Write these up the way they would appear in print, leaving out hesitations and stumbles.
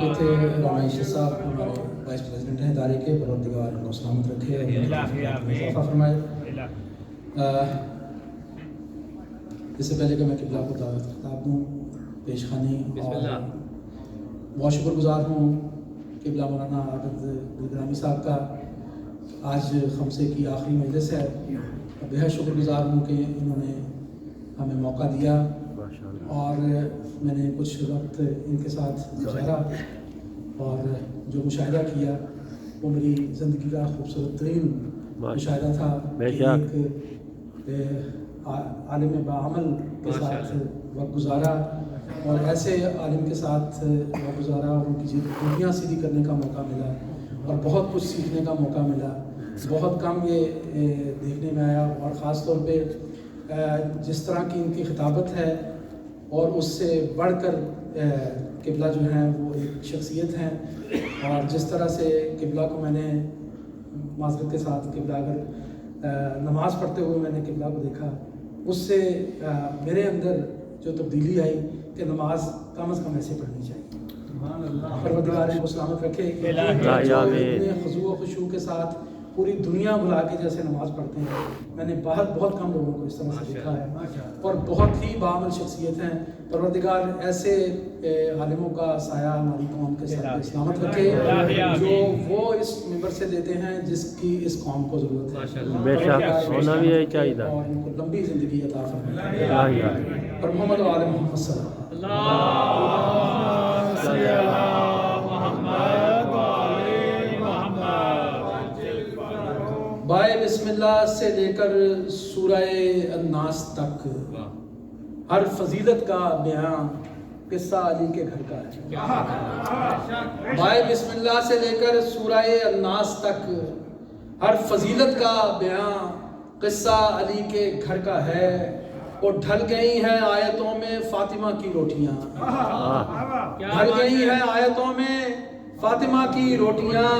کے تھے رانا عیشی صاحب ہمارے وائس پریزیڈنٹ ہیں ادارے کے، پروردگار ان کو سلامت رکھے اور اضافہ فرمائے۔ اس سے پہلے کہ میں قبلہ کو دعوت خطاب دوں، پیش خانی اور بہت شکر گزار ہوں قبلہ مولانا عابد گرامی صاحب کا۔ آج خمسے کی آخری مجلس ہے، بہت شکر گزار ہوں کہ انہوں نے ہمیں موقع دیا اور میں نے کچھ وقت ان کے ساتھ گزارا اور جو مشاہدہ کیا وہ میری زندگی کا خوبصورت ترین مشاہدہ تھا کہ ایک عالم باعمل کے ساتھ وقت گزارا اور ایسے عالم کے ساتھ وقت گزارا اور ان کی دنیا سیدھی کرنے کا موقع ملا اور بہت کچھ سیکھنے کا موقع ملا۔ بہت کم یہ دیکھنے میں آیا اور خاص طور پہ جس طرح کی ان کی خطابت ہے اور اس سے بڑھ کر قبلہ جو ہیں وہ ایک شخصیت ہیں، اور جس طرح سے قبلہ کو میں نے معذرت کے ساتھ قبلہ اگر نماز پڑھتے ہوئے میں نے قبلہ کو دیکھا، اس سے میرے اندر جو تبدیلی آئی کہ نماز کم از کم ایسے پڑھنی چاہیے۔ پروردگار ان کو سلامت رکھے، اتنے خضوع و خشوع کے ساتھ پوری دنیا بلا کے جیسے نماز پڑھتے ہیں، میں نے بہت کم لوگوں کو اس طرح سے دیکھا ہے اور بہت ہی باعمل شخصیت ہیں۔ پروردگار ایسے عالموں کا سایہ ہماری قوم کے ساتھ سلامت رکھے جو وہ اس ممبر سے دیتے ہیں جس کی اس قوم کو ضرورت ہے۔ بے شک ہونا بھی یہی چاہیے اور ان کو لمبی زندگی عطا فرمائے اور محمد و آل محمد صلی اللہ علیہ بائے بسم اللہ سے لے کر سورہ الناس تک ہر فضیلت کا بیان قصہ علی کے گھر کا ہے۔ بائے بسم اللہ سے لے کر سورہ الناس تک ہر فضیلت کا بیان قصہ علی کے گھر کا ہے، اور ڈھل گئی ہیں آیتوں میں فاطمہ کی روٹیاں، ڈھل گئی ہیں آیتوں میں فاطمہ کی روٹیاں،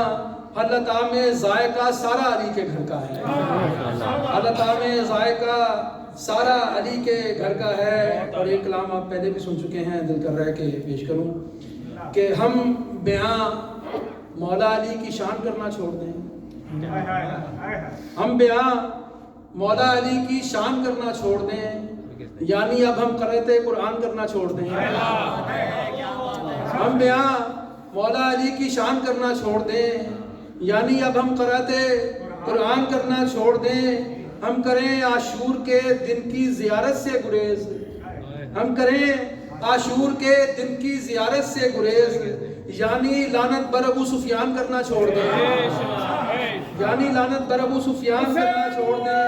اللہ تعالیٰ میں ذائقہ سارا علی کے گھر کا ہے، اللہ تعالیٰ میں ذائقہ سارا علی کے گھر کا ہے۔ اور ایک کلام آپ پہلے بھی سن چکے ہیں، دل کر رہا ہے کہ پیش کروں کہ ہم بیان مولا علی کی شان کرنا چھوڑ دیں، ہم بیان مولا علی کی شان کرنا چھوڑ دیں، یعنی اب ہم قرأت قرآن کرنا چھوڑ دیں، ہم بیان مولا علی کی شان کرنا چھوڑ دیں، یعنی اب ہم قرأت قرآن کرنا چھوڑ دیں، ہم کریں عاشور کے دن کی زیارت سے گریز، ہم کریں عاشور کے دن کی زیارت سے گریز، یعنی لعنت بر ابو سفیان کرنا چھوڑ دیں، یعنی لعنت بر ابو سفیان کرنا چھوڑ دیں،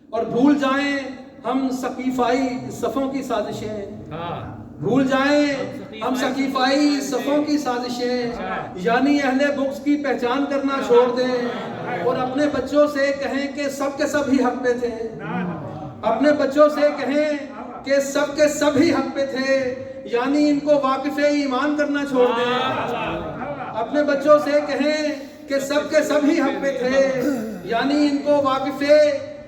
اور بھول جائیں ہم سقیفائی صفوں کی سازشیں، بھول جائیں ہم سقیفائی صفوں کی سازشیں، یعنی اہل بغض کی پہچان کرنا چھوڑ دیں، اور اپنے بچوں سے کہیں کہ سب کے سب ہی حق پہ تھے، اپنے بچوں سے کہیں کہ سب کے سب ہی حق پہ تھے، یعنی ان کو واقف ایمان کرنا چھوڑ دیں، اپنے بچوں سے کہیں کہ سب کے سب ہی حق پہ تھے، یعنی ان کو واقف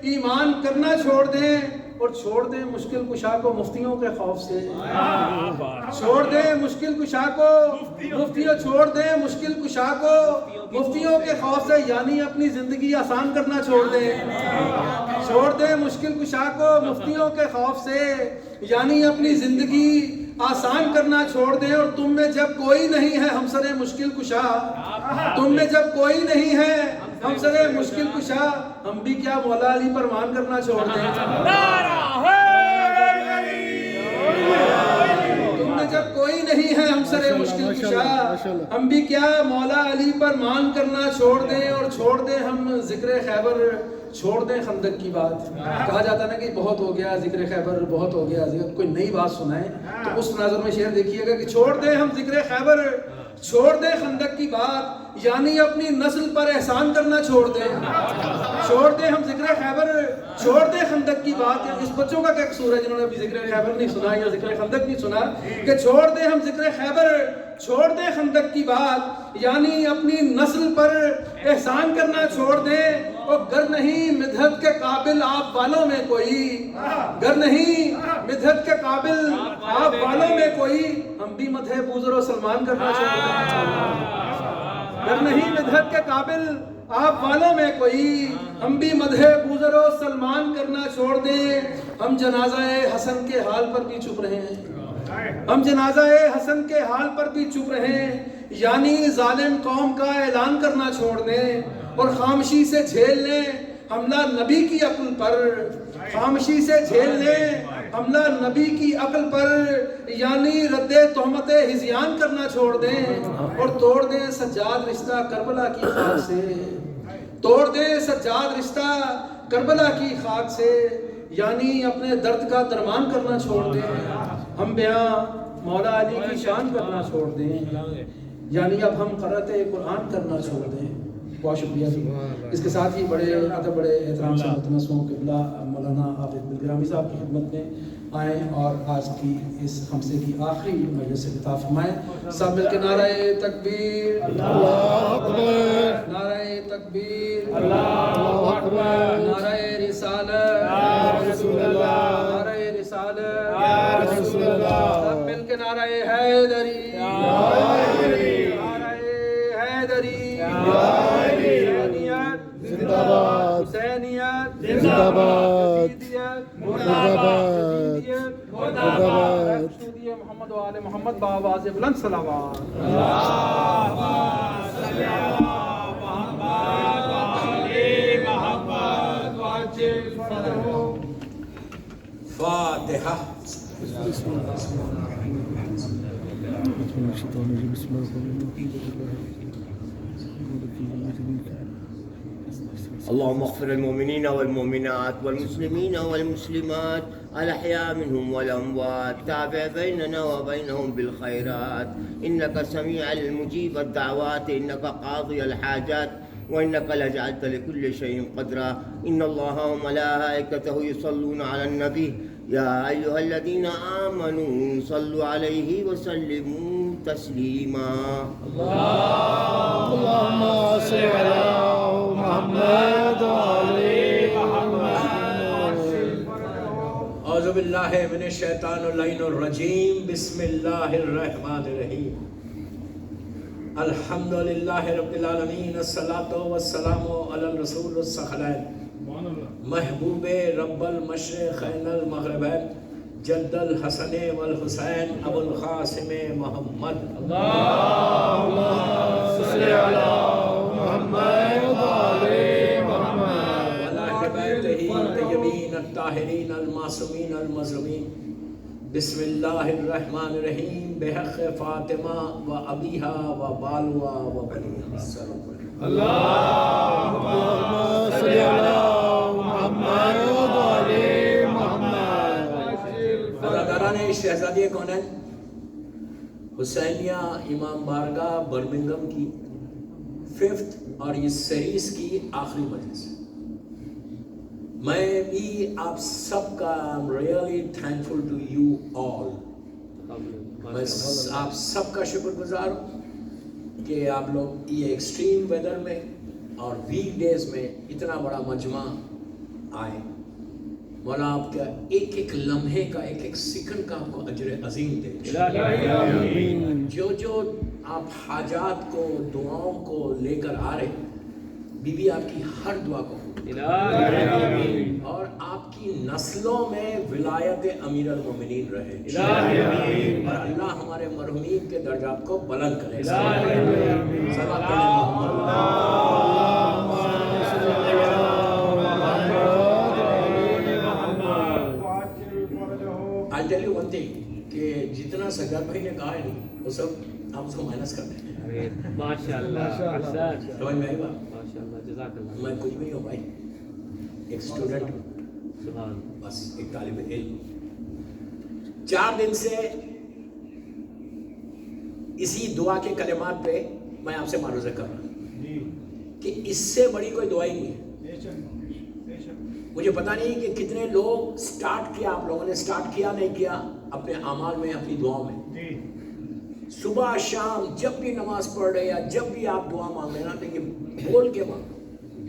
ایمان کرنا چھوڑ دیں، اور چھوڑ دیں مشکل کشا کو مفتیوں کے خوف سے، چھوڑ دیں مشکل کشا کو مفتیوں، چھوڑ دیں مشکل کشا کو مفتیوں کے خوف سے، یعنی اپنی زندگی آسان کرنا چھوڑ دیں، چھوڑ دیں مشکل کشا کو مفتیوں کے خوف سے، یعنی اپنی زندگی آسان کرنا چھوڑ دیں، اور تم میں جب کوئی نہیں ہے ہمسر مشکل کشا، تم میں جب کوئی نہیں ہے ہمسر مشکل کشا، ہم بھی کیا مولا علی پر مان کرنا چھوڑ دیں، تم میں جب کوئی نہیں ہے ہمسر مشکل کشا، ہم بھی کیا مولا علی پر مان کرنا چھوڑ دیں، اور چھوڑ دیں ہم ذکر خیبر، چھوڑ دیں خندق کی بات، کہا جاتا نا کہ بہت ہو گیا ذکر خیبر، بہت ہو گیا، کوئی نئی بات سنائیں، تو اس تناظر میں شعر دیکھیے گا کہ چھوڑ دیں ہم ذکر خیبر، چھوڑ دیں خندق کی بات، یعنی اپنی نسل پر احسان کرنا چھوڑ دیں، چھوڑ دیں ہم ذکر خیبر، چھوڑ دیں خندق کی بات۔ اس بچوں کا کیا قصور ہے جنہوں نے ابھی ذکر خیبر نہیں سنا یا ذکر خندق نہیں سنا، کہ چھوڑ دیں ہم ذکر خیبر، چھوڑ دیں خندق کی بات، یعنی اپنی نسل پر احسان کرنا چھوڑ دیں، وہ گر نہیں مدحت کے قابل آپ والوں میں کوئی، گر نہیں مدحت کے قابل آپ والوں میں کوئی، ہم بھی مدح بوزر و سلمان کرنا چھوڑ دیں، گر نہیں مدحت کے قابل آپ والوں میں کوئی، ہم بھی مدح بوزر و سلمان کرنا چھوڑ دیں، ہم جنازہ حسن کے حال پر بھی چپ رہے ہیں، ہم جنازہ حسن کے حال پر بھی چپ رہے، یعنی ظالم قوم کا اعلان کرنا چھوڑ دیں اور خاموشی سے جھیل لیں حملہ نبی کی عقل پر، خاموشی سے جھیل لیں حملہ نبی کی عقل پر، یعنی رد تہمت ہذیان کرنا چھوڑ دیں اور توڑ دیں سجاد رشتہ کربلا کی خاک سے، توڑ دیں سجاد رشتہ کربلا کی خاک سے، یعنی اپنے درد کا درمان کرنا چھوڑ دیں، ہم بیاں مولا علی کی شان کرنا چھوڑ دیں، یعنی اب ہم قرأت قرآن کرنا چھوڑ دیں۔ بہت شکریہ جی۔ اس کے ساتھ ہی بڑے احترام سے متنس ہوں قبلہ مولانا عابد بالگرامی صاحب کی خدمت میں آئیں اور آج کی اس خمسے کی آخری مجلس سے خطاب فرمائیں۔ سب مل کے نعرہ تکبیر، اللہ اکبر، نعرہ تکبیر، اللہ اکبر، نعرہ رسالت، یا رسول اللہ، نعرہ رسالت، یا رسول اللہ، سب مل کے نعرہ حیدری، نعرہ حیدری، زندہ باد، حسینیت زندہ باد، مرد آباد، مرد آباد، محمد و آل محمد بآواز بلند صلوات۔ اللہم صلی علی محمد و آل محمد وعجل فرجهم۔ فاتحہ۔ اللهم اغفر المؤمنين والمؤمنات والمسلمين والمسلمات الأحياء منهم والأموات، تابع بيننا وبينهم بالخيرات، إنك سميع المجيب الدعوات، إنك قاضي الحاجات، وإنك لجعلت لكل شيء قدرا، إن الله وملائكته يصلون على النبي يا أيها الذين آمنوا صلوا عليه وسلموا تسليما۔ اللهم صل على محمد وعلى محمد۔ اعوذ باللہ من الشیطان اللعین الرجیم، بسم اللہ الرحمن الرحیم، الحمدللہ رب العالمین، الصلاۃ والسلام علی الرسول الثقلین، محبوب رب المشرقین المغربین، جد الحسن والحسین ابو القاسم محمد۔ اللهم صل على محمد وعلى محمد وعلى بیتہ الطیبین الطاہرین المعصومین المظلومین، بسم اللہ الرحمن الرحیم، بحق فاطمہ و ابیہا و بالوا و بنیہا۔ اللهم صل على محمد وعلى محمد۔ برادران شہزادی کونین، حسینیہ امام بارگاہ برمنگم کی 5th اور اس سیریز کی آخری مجلس ہے۔ میں بھی آپ سب کا really thankful to you all, میں آپ سب کا شکر گزار ہوں کہ آپ لوگ یہ ایکسٹریم ویدر میں اور ویک ڈیز میں اتنا بڑا مجمع آئے۔ مولا آپ کا ایک ایک لمحے کا، ایک ایک سیکنڈ کا آپ کو اجر عظیم دے۔ جو آپ حاجات کو، دعاؤں کو لے کر آ رہے، بی بی آپ کی ہر دعا کو اور آپ کی نسلوں میں ولایت امیر المومنین رہے، اور اللہ ہمارے مرحومین کے درجات کو بلند کرے۔ I'll tell you one thing کہ جتنا سجاد بھائی نے کہا ہے نہیں وہ سب ہم اس کو مائنس کر دیں گے۔ ماشاءاللہ، سمجھ میں آئی بات؟ ماشاءاللہ، جزاک اللہ۔ میں کچھ بھی ہوں بھائی، ایک اسٹوڈنٹ ہوں، سبحان بس ایک طالب علم۔ 4 دن سے اسی دعا کے کلمات پہ میں آپ سے معروضہ کر رہا ہوں کہ اس سے بڑی کوئی دعا ہی نہیں ہے۔ مجھے پتا نہیں کہ کتنے لوگ سٹارٹ کیا، آپ لوگوں نے سٹارٹ کیا نہیں کیا اپنے اعمال میں، اپنی دعاؤں میں۔ صبح شام جب بھی نماز پڑھ رہے یا جب بھی آپ دعا مانگ رہے نا، تو یہ بول کے مانگو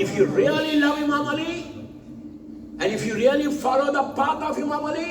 If you really love Imam Ali and if you really follow the path of Imam Ali,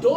2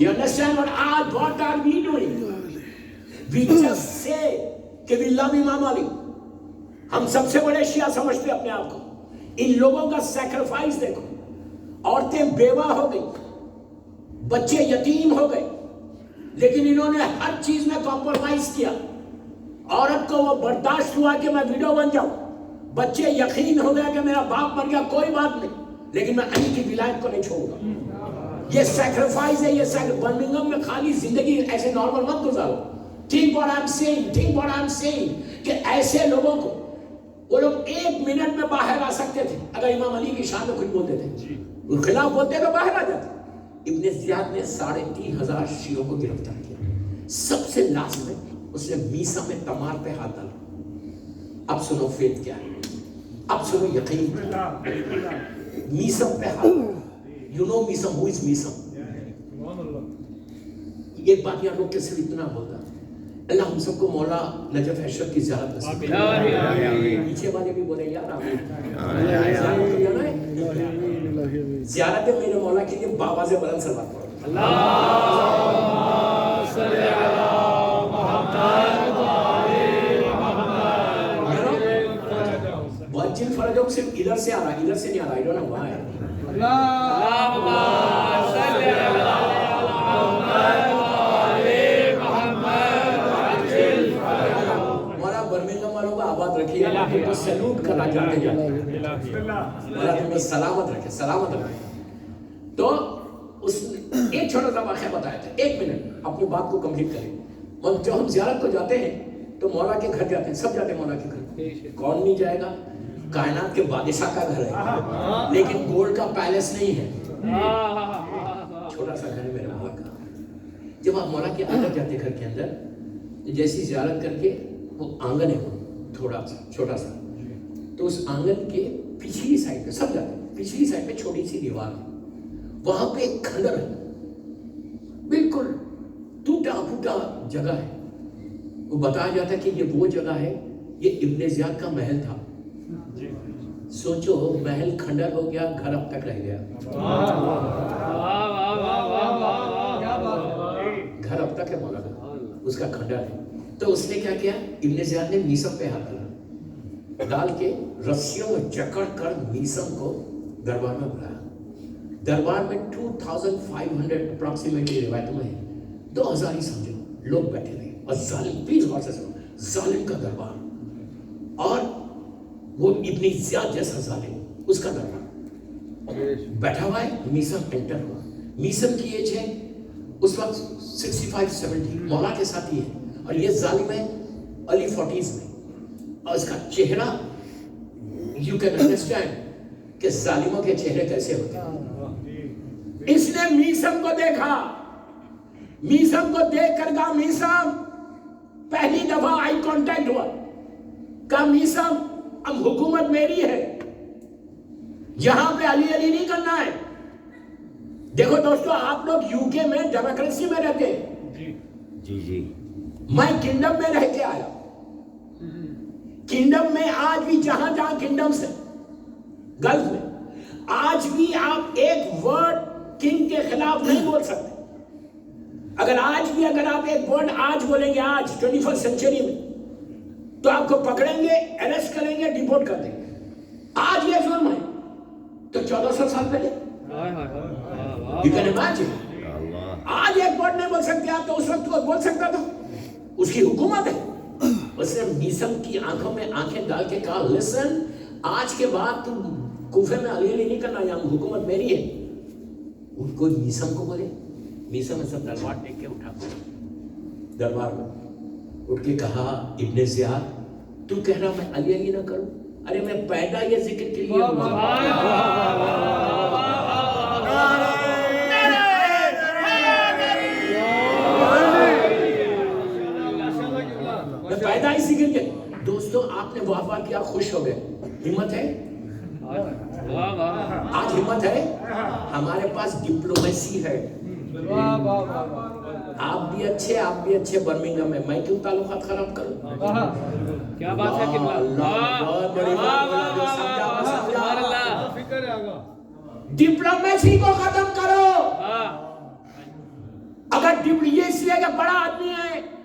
You understand what are we doing? We just say کہ باللہ امام علی ہم سب سے بڑے شیعہ سمجھتے اپنے آپ کو. ان لوگوں کا سیکریفائس دیکھو. عورتیں بیوہ ہو گئی, بچے یتیم ہو گئے, لیکن انہوں نے ہر چیز میں کمپرومائز کیا. عورت کو وہ برداشت ہوا کہ میں ویڈیو بن جاؤں, بچے یقین ہو گیا کہ میرا باپ مر گیا کوئی بات نہیں, لیکن میں علی کی ولایت کو نہیں چھوڑوں گا. یہ سیکریفائس ہے. یہ برمنگھم میں خالی زندگی ایسے نارمل مت گزارو. ٹھیک what I'm saying کہ ایسے لوگوں کو وہ لوگ 1 منٹ میں باہر آ سکتے تھے اگر امام علی کی شان میں کچھ بولتے تھے, وہ خلاف بولتے تو باہر آ جاتے. ابن زیاد نے 3,500 شیعوں کو گرفتار کیا. سب سے لاسٹ میں اس نے میسا میں تمار پہ ہاتھ ڈالا. اب سنو فیت کیا ہے, اب سنو یقین. میسم پہ ہاتھ, یو نو میسم, ہو از میسم. ایک بات یاد رکھ کے صرف اتنا بولتا, اللہ ہم سب کو مولا نجف اشرف کی زیارت نصیب کرے. پیچھے والے بھی بولے یار زیارت ہے میرے مولا کے لیے بابا سے بلند سے بات کرو. بہت جن فرجوں صرف ادھر سے آ رہا, ادھر سے نہیں آ رہا. I don't know why. مولا برمنگھم والوں کو آباد رکھیے, ان کو سلوٹ کرنا چاہتے ہیں. مولا تم کو سلامت رکھے, سلامت رکھے. تو اس ایک چھوٹا سا واقعہ بتایا تھا, 1 منٹ اپنی بات کو کمپلیٹ کریں. جب ہم زیارت کو جاتے ہیں تو مولا کے گھر جاتے ہیں, سب جاتے ہیں مولا کے گھر. کون نہیں جائے گا؟ کائنات کے بادشاہ کا گھر ہے, لیکن گولڈ کا پیلس نہیں ہے, چھوٹا سا گھر ہے میرے مولا کا. جب آپ مولا کے اندر جاتے گھر کے اندر, جیسی زیارت کر کے وہ آنگن ہے تھوڑا سا چھوٹا سا, تو اس آنگن کے پچھلی سائڈ پہ سب جاتے ہیں, پچھلی سائڈ پہ چھوٹی سی دیوار ہے, وہاں پہ ایک کھنڈر ہے, بالکل ٹوٹا پھوٹا جگہ ہے. وہ بتایا جاتا ہے کہ یہ وہ جگہ ہے, یہ ابن زیاد کا محل تھا. سوچو, محل کھنڈر ہو گیا, گھر اب تک رہ گیا. گھر اب تک ہے مولا کا, اس کا کھنڈر ہے. تو اس نے کیا کیا, ابن زیاد نے میسم پہ ہاتھ ڈال کے رسیوں میں جکڑ کر میسم کو دربار میں بلایا. دربار میں 2500 اپروکسیمیٹلی روایتوں میں 2000 ہی سمجھو لوگ بیٹھے رہے, اور ظالم, پلیز غور سے سنو, ظالم کا دربار, اور وہ ابن زیاد جیسا ظالم, اس کا دربار بیٹھا ہوا ہے. میسم انٹر ہوا. میسم کی ایج ہے اس وقت 65-70, مولا کے ساتھ ہی ہے, اور یہ ظالم ہے علی 40s میں, اور اس کا چہرہ یو کین انڈرسٹینڈ کہ ظالموں کے چہرے کیسے ہوتے ہیں. اس نے میسم کو دیکھا, میسم کو دیکھ کر کہا, میسم, پہلی دفعہ آئی کانٹیکٹ ہوا, کہا میسم اب حکومت میری ہے, یہاں پہ علی علی نہیں کرنا ہے. دیکھو دوستو, آپ لوگ یو کے میں ڈیموکریسی میں رہتے ہیں, جی میں کنگڈم میں رہ کے آیا. کنگڈم میں آج بھی جہاں جہاں کنگڈمز ہیں گلف میں, آج بھی آپ ایک ورڈ کنگ کے خلاف نہیں بول سکتے. اگر آپ ایک ورڈ آج بولیں گے, آج 21st سینچری میں, تو آپ کو پکڑیں گے, اریسٹ کریں گے, ڈیپورٹ کر دیں گے. آج یہ ظلم ہے, تو 1400 سال پہلے you can imagine. آج ایک ورڈ نہیں بول سکتے آپ, تو اس وقت وہ بول سکتا تھا, اس کی حکومت ہے. اس نے میسم کی آنکھوں میں آنکھیں ڈال کے کہا, لسن, آج کے بعد تم کوفے میں علی علی نہیں کرنا, یہاں حکومت میری ہے. ان کو میسم کو بولے, میسم سب دربار ٹیک کے اٹھا, دربار میں اٹھ کے کہا, ابن زیاد تو کہہ رہا میں علی علی نہ کروں, ارے میں پیدا یہ ذکر کے لیے ہوا, میں پیدا ہی ذکر کے. دوستو آپ نے واہ واہ کیا, خوش ہو گئے. ہمت ہے, آج ہمت ہے, ہمارے پاس ڈپلومیسی ہے. آپ بھی اچھے برمنگھم میں, میں کیوں تعلقات خراب کروں. کیا بات ہے, بہت بڑی بات. ڈپلومیسی کو ختم کرو. اگر یہ اس لیے کہ بڑا آدمی ہے,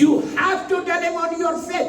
You have to tell him on your face.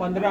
15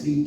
feet,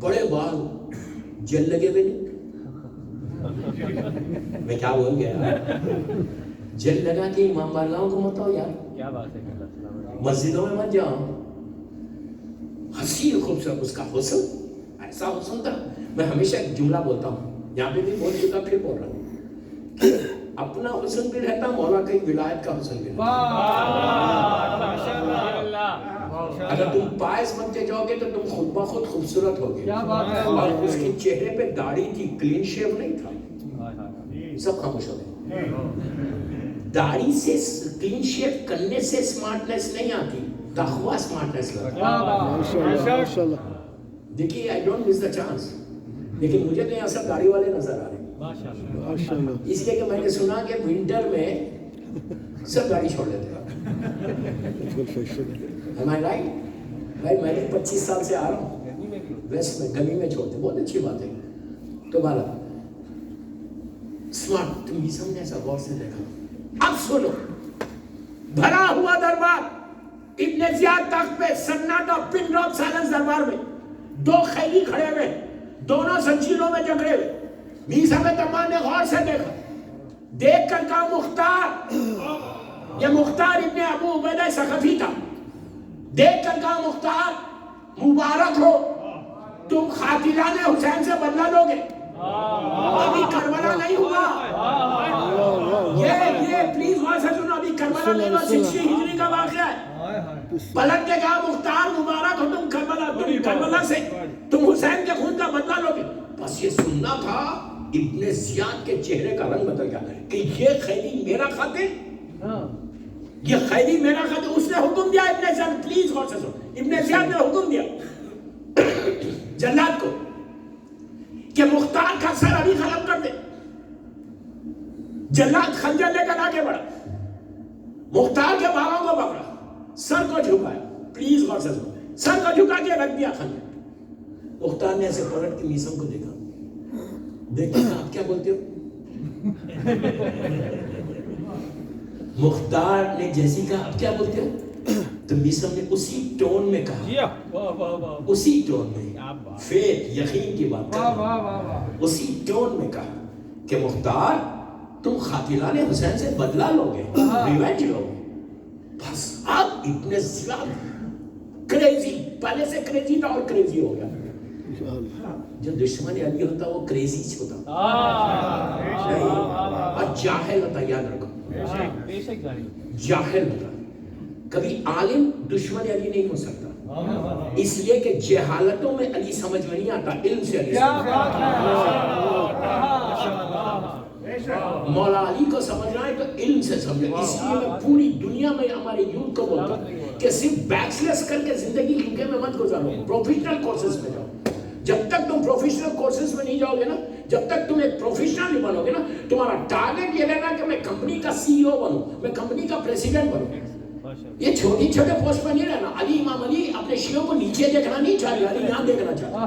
بڑے بال جل لگے ہوئے نہیں. میں کیا بول گیا؟ جل لگا کہ امام بارگاہوں کو مت آؤ یار, کیا بات ہے, مسجدوں میں مت جاؤ. حسین خوبصورت اس کا حسن, ایسا حسن تھا. میں ہمیشہ ایک جملہ بولتا ہوں, یہاں پہ بھی بول چکا, پھر بول رہا ہوں, اپنا حسن بھی رہتا, مولا کی ولایت کا حسن بھی رہتا. اگر تم باعث بنتے جاؤ گے تو تم خود بخود خوبصورت ہوگے. اور اس کے چہرے پہ داڑھی تھی, کلین شیو نہیں تھا. سب خاموش ہو گئے. داڑھی سے کلین شیو کرنے سے سمارٹنیس نہیں آتی, تقویٰ سمارٹنیس لاتا. دیکھیے, I don't miss the chance, لیکن مجھے تو یہاں سب داڑھی والے نظر آ رہے ہیں, اس لیے کہ میں نے سنا کہ ونٹر میں سب داڑھی چھوڑ لیتے ہیں. Am I right? بھائی میں نے 25 سال سے آ رہا ہوں ویسٹ میں, گرمی میں چھوڑتے, بہت اچھی بات ہے. تو بالا اسمارٹ, تم یہ سمجھے ایسا غور سے دیکھا. اب سنو, بھرا ہوا دربار, ابن زیاد تخت پہ, سناٹا, پن ڈراپ سائلنس دربار میں. دو خیلی کھڑے ہوئے, دونوں زنجیروں میں جکڑے ہوئے. میسا میں تمام نے غور سے دیکھا, دیکھ کر کہا مختار, یہ مختار ابن ابو عبیدہ ثقفی تھا. دیکھ کر کہا مختار مبارک ہو, تم قاتلان حسین سے بدلہ لو گے. ابھی کربلا نہیں ہوا, یہ پلیز وہاں سے سنو, ابھی کربلا نہیں ہوا, 60 ہجری کا واقعہ ہے. پلٹ کے کہا مختار مبارک ہو, تم کربلا سے تم حسین کے خون کا بدلہ لو گے. بس یہ سننا تھا. ابن زیاد کے چہرے کا رنگ بدل گیا کہ یہ خیلی میرا قاتل, یہ خیلی میرا قاتل. اس نے حکم دیا, ابن زیاد, پلیز غور سے سنو, ابن زیاد نے حکم دیا جلاد کو کہ مختار کا سر ابھی ختم کر دے. جلاد خنجر لے کر آگے بڑھا, مختار کے بالوں کو پکڑا, سر کو جھکایا. پلیز غور سے سنو, سر کو جھکا کے رکھ دیا خنجر. مختار نے ایسے پلٹ کے میسم کو دیکھا, دیکھتے ہیں آپ کیا بولتے ہو. مختار نے جیسی کہا آپ کیا بولتے ہو, تو میسم نے اسی ٹون میں کہا, اسی ٹون میں, فیت یقین کی بات کر, اسی ٹون میں کہا کہ مختار تم قاتلان حسین سے بدلہ لو گے, ریونج لو گے. بس اب ابن زیاد کریزی, پہلے سے کریزی تھا اور کریزی ہو گیا. جو دشمن علی ہوتا وہ کریزی ہوتا, اور جاہل ہوتا, یاد رکھو, جاہل ہوتا. کبھی عالم دشمن علی نہیں ہو سکتا, اس لیے کہ جہالتوں میں علی سمجھ میں نہیں آتا, علم سے علی سمجھ. مولا علی کو سمجھنا ہے تو علم سے سمجھے. اس لیے میں پوری دنیا میں ہمارے یوتھ کو بولتا ہوں کہ صرف بیچلرز کر کے زندگی یوکے میں مت گزارو, پروفیشنل کورسز میں جاؤ. جب تک تم پروفیشنل کورسز میں نہیں جاؤ گے نا, جب تک تم ایک پروفیشنل نہیں بنو گے نا, تمہارا ٹارگٹ یہ رہنا کہ میں کمپنی کا سی ای او بنوں, میں کمپنی کا پریزیڈنٹ بنوں. یہ چھوٹی چھوٹے پوسٹ پر نہیں رہنا. علی امام علی اپنے شیعوں کو نیچے دیکھنا نہیں چاہ رہا, علی یہاں دیکھنا چاہتا.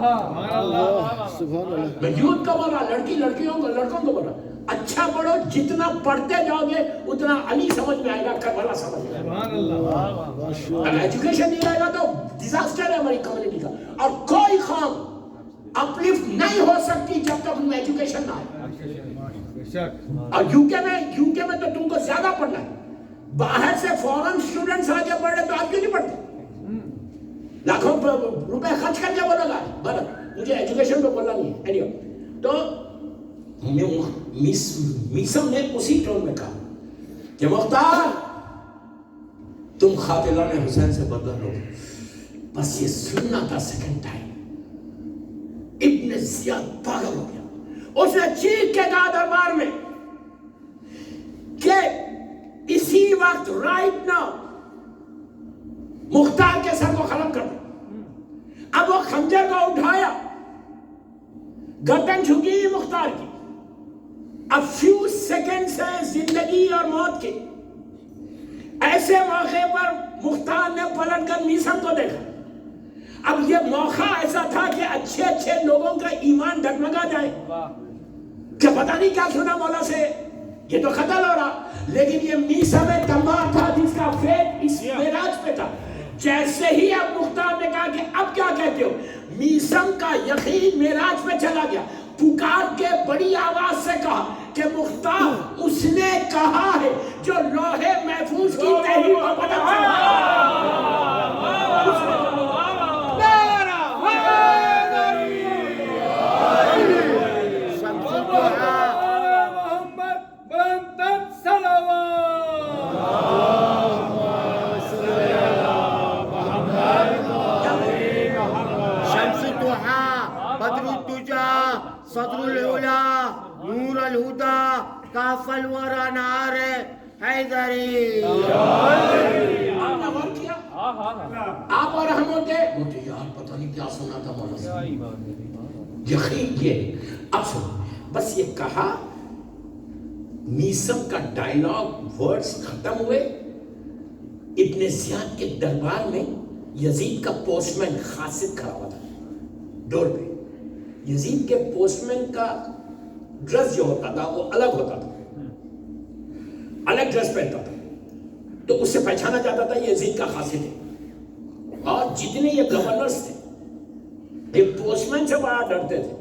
میں یوتھ کو بول رہا, لڑکی لڑکیوں کو, لڑکوں کو بول رہا, اچھا پڑھو, جتنا پڑھتے جاؤ گے اتنا علی سمجھ میں آئے گا, کربلا سمجھ میں آئے گا. اگر ایجوکیشن نہیں رہے گا تو ڈیزاسٹر ہے ہماری کمیونٹی کا. اور کوئی قوم اپلفٹ نہیں ہو سکتی جب تک ان میں ایجوکیشن نہ آئے. اور یوکے میں تو تم کو زیادہ پڑھنا ہے. باہر سے فورن اسٹوڈنٹس آ کے پڑھ رہے تو آپ کیوں نہیں پڑھتے؟ لاکھوں روپے خرچ کر کے بولو گا, بس مجھے ایجوکیشن پہ بولنا نہیں ہے. اینیو, تو میسم نے اسی ٹون میں کہا کہ مختار تم قاتلان حسین سے بدلہ لو. بس یہ سننا تھا سیکنڈ ٹائم. ابن زیاد پاگل ہو گیا. اس نے چیخ کے کہا دربار میں کہ اسی وقت رائٹ ناؤ مختار کے سر کو ختم کر دو. اب وہ خنجر کو اٹھایا, گردن جھکی مختار کی. اب فیو سیکنڈز ہیں زندگی اور موت کے. ایسے موقع پر مختار نے پلٹ کر میسم کو دیکھا. اب یہ موقع ایسا تھا کہ اچھے اچھے لوگوں کا ایمان ڈگمگا جائے کہ پتہ نہیں کیا سنا مولا سے, یہ تو قتل ہو رہا. لیکن یہ میسم تمام تھا جس کا فیت اس معراج پہ تھا. جیسے ہی اب مختار نے کہا کہ اب کیا کہتے ہو, میثم کا یقین معراج پہ چلا گیا, پکار کے بڑی آواز سے کہا کہ مختار اس نے کہا ہے جو لوح محفوظ کی تحریر کو پتہ چلا. صدر العلا نور الہدا کاف الورا نار حیدری. آپ نے غور کیا؟ آپ اور ہم ہوتے مجھے یار پتہ نہیں کیا سنا تھا مولانا, یقین یہ. اب سنو, بس یہ کہا, میثم کا ڈائلاگ ورڈز ختم ہوئے. ابن زیاد کے دربار میں یزید کا پوسٹ مین خاصد کھڑا ہوا تھا ڈور پہ. یزید کے پوسٹ مین کا ڈریس جو ہوتا تھا وہ الگ ہوتا تھا, الگ ڈریس پہنتا تھا, تو اس سے پہچانا جاتا تھا یہ یزید کا خاصد ہے. اور جتنے یہ گورنرز تھے یہ پوسٹ مین سے بڑا ڈرتے تھے.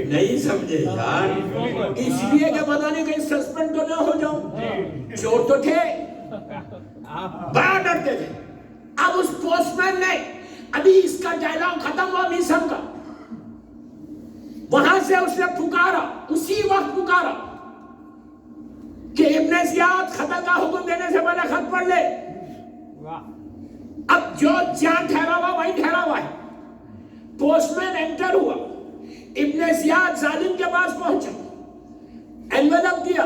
نہیں سمجھے یار, اس لیے کہ پتہ نہیں کہیں سسپینڈ تو نہ ہو جاؤں, چور تو تھے, بڑا ڈرتے تھے. اب اس پوسٹ مین نے ابھی اس کا ڈائلاگ ختم ہوا میثم کا, وہاں سے اس نے پکارا, اسی وقت پکارا کہ ابن زیاد قتل کا حکم دینے سے پہلے خط پڑھ لے. اب جو جان ٹھہرا ہوا وہی ٹھہرا ہوا ہے. پوسٹ مین انٹر ہوا, ابن زیاد ظالم کے پاس پہنچا, انویلپ دیا,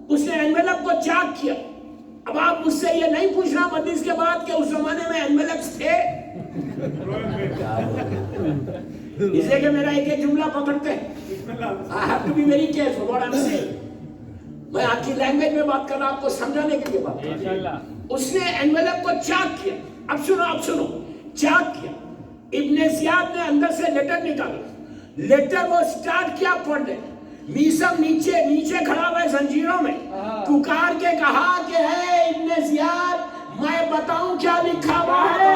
اس نے انویلپ کو چاک کیا. اب آپ مجھ سے یہ نہیں پوچھنا مدیس کے بعد کہ اس زمانے میں انویلپس تھے, اسے کہ میرا ایک جملہ پکڑتے ہیں. I have to be very careful what I'm saying. میں آپ کی لینگویج میں بات کر رہا, آپ کو سمجھانے کے لیے بات کر رہا. اس نے انویلپ کو چاک کیا. اب سنو, چاک کیا. ابن زیاد نے اندر سے لیٹر نکالا, لیٹر وہ سٹارٹ کیا پڑھنے. میثم نیچے کھڑا ہوا ہے زنجیروں میں, پکار کے کہا کہ اے ابن زیاد میں بتاؤں کیا لکھا ہوا ہے.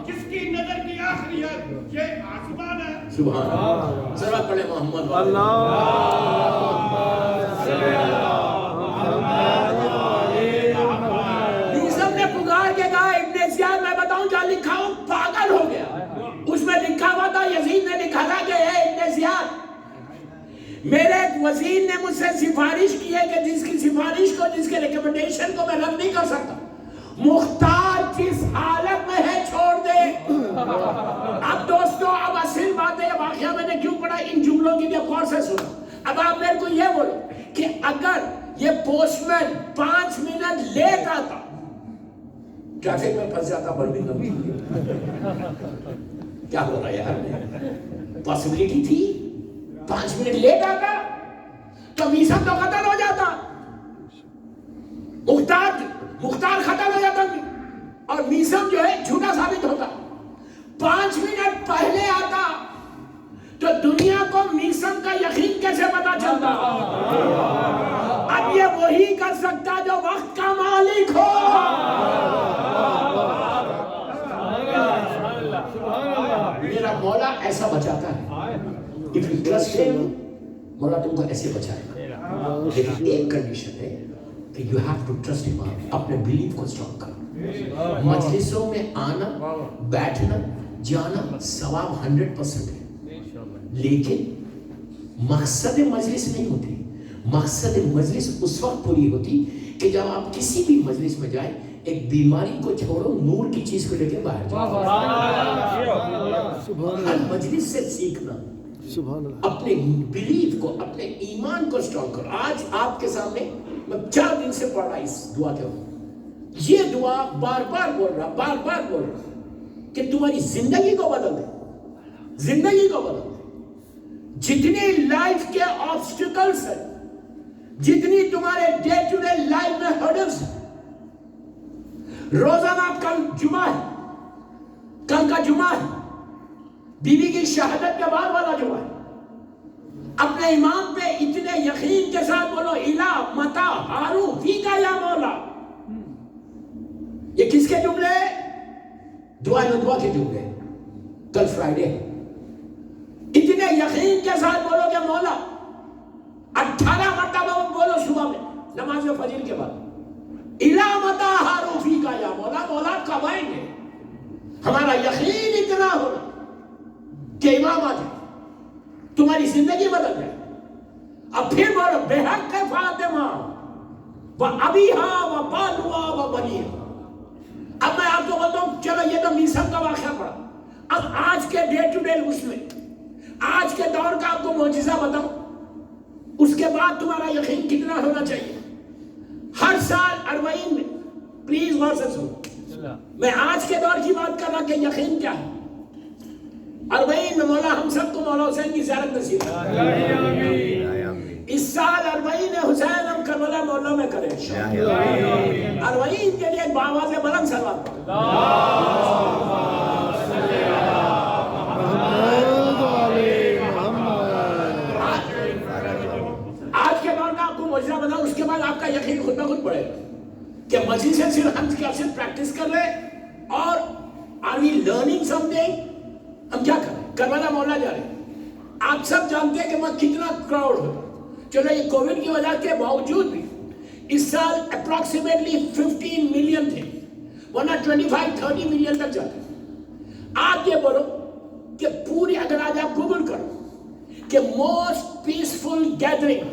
جس کی نظر کی آخریت یہ آسمان ہے. سبحان اللہ, ذرا پڑھے محمد میثم نے پکار کے کہا ابن زیاد میں بتاؤں کیا لکھا ہوں. پاگل ہو گیا. اس میں لکھا ہوا تھا, یزید نے لکھا تھا کہ اے ابن زیاد میرے ایک وزیر نے مجھ سے سفارش کی ہے کہ جس کی سفارش کو, جس کے ریکمنڈیشن کو میں رد نہیں کر سکتا. مختار جس حالت میں ہے چھوڑ دے. اب دوستو, اب اصل بات ہے, یہ واقعہ میں نے کیوں پڑھا, ان جملوں کی بھی غور سے سنا. اب آپ میرے کو یہ بولو کہ اگر یہ پوسٹ مین 5 منٹ لیٹ آتا, ٹریفک میں پھنس جاتا برمنگھم, کیا ہو رہا ہے یار, پاسبلٹی تھی 5 منٹ لیٹ آتا تو میثم تو قتل ہو جاتا, مختار قتل ہو جاتا اور میثم جو ہے جھوٹا ثابت ہوتا. 5 منٹ پہلے آتا تو دنیا کو میثم کا یقین کیسے پتا چلتا. اب یہ وہی کر سکتا جو وقت کا مالک ہو. میرا مولا ایسا بچاتا ہے. If you trust him, مولا تم کو ایسے بچائے گا. لیکن ایک کنڈیشن ہے کہ you have to trust him. اپنے بلیف کو اسٹرانگ کرو. مجلسوں میں آنا, بیٹھنا, جانا ثواب 100% ہے, لیکن مقصد مجلس نہیں ہوتی. مقصد مجلس اس وقت پوری ہوتی کہ جب آپ کسی بھی مجلس میں جائیں, ایک بیماری کو چھوڑو, نور کی چیز کو لے کے باہر جاؤ. ہر مجلس سے سیکھنا, اپنے بلیف کو, اپنے ایمان کو اسٹرانگ کرو. آج آپ کے سامنے میں 4 دن سے پڑھ رہا اس دعا کے اوپر. یہ دعا بار بار بول رہا کہ تمہاری زندگی کو بدل دے, زندگی کو بدل دے. جتنی لائف کے آبسٹیکلس ہیں, جتنی تمہارے ڈے ٹو ڈے لائف میں ہرڈلز ہیں, روزانہ کل جمعہ ہے, کل کا جمعہ ہے, بیوی کی شہادت کے بعد والا جمعہ ہے. اپنے امام پہ اتنے یقین کے ساتھ بولو الہ متا ہارو فیکا یا مولا. یہ کس کے جملے؟ دعا ندوہ کے جملے. کل فرائیڈے ہے. اتنے یقین کے ساتھ بولو کہ مولا 18 مرتبہ بولو صبح میں نماز فجر کے بعد, الہ متا ہارو فیکا یا مولا. مولا کب آئیں گے؟ ہمارا یقین اتنا ہونا کہ امام آ جائے, تمہاری زندگی بدل جائے. اب پھر بولو بے حق فاطمہ و ابیہا و بالوا و بنیہا. اب میں آپ کو بولتا ہوں چلو یہ تو میثاق کا واقعہ پڑا. اب آج کے ڈے ٹو ڈے اس میں آج کے دور کا آپ کو معجزہ بتاؤں, اس کے بعد تمہارا یقین کتنا ہونا چاہیے. ہر سال 40 میں, پلیز غور سے سنو, میں آج کے دور کی بات کر رہا کہ یقین کیا ہے. 40 میں مولا ہم سب کو مولا حسین کی زیارت نصیب ہے. اس سال 40 حسین ہم کربلا مولا میں کریں 40 کے لیے ایک باواز بلند سلوات پڑھیں. آج کے دور کا آپ کو معجزہ بتاؤں, اس کے بعد آپ کا یقین خود بخود بڑھے گا کہ مسجد سے صرف ہم کیا صرف پریکٹس کر رہے اور are we learning something. ہم کیا کر رہے ہیں؟ کربلا مولا جا رہے ہیں. آپ سب جانتے ہیں کہ وہاں کتنا کراؤڈ ہوتا. چلو یہ کووڈ کی وجہ کے باوجود بھی اس سال اپروکسیمیٹلی 15 ملین تھے, ورنہ 25-30 ملین تک جاتے. آپ یہ بولو کہ پوری, اگر آج آپ گوگل کرو کہ موسٹ پیسفل گیدرنگ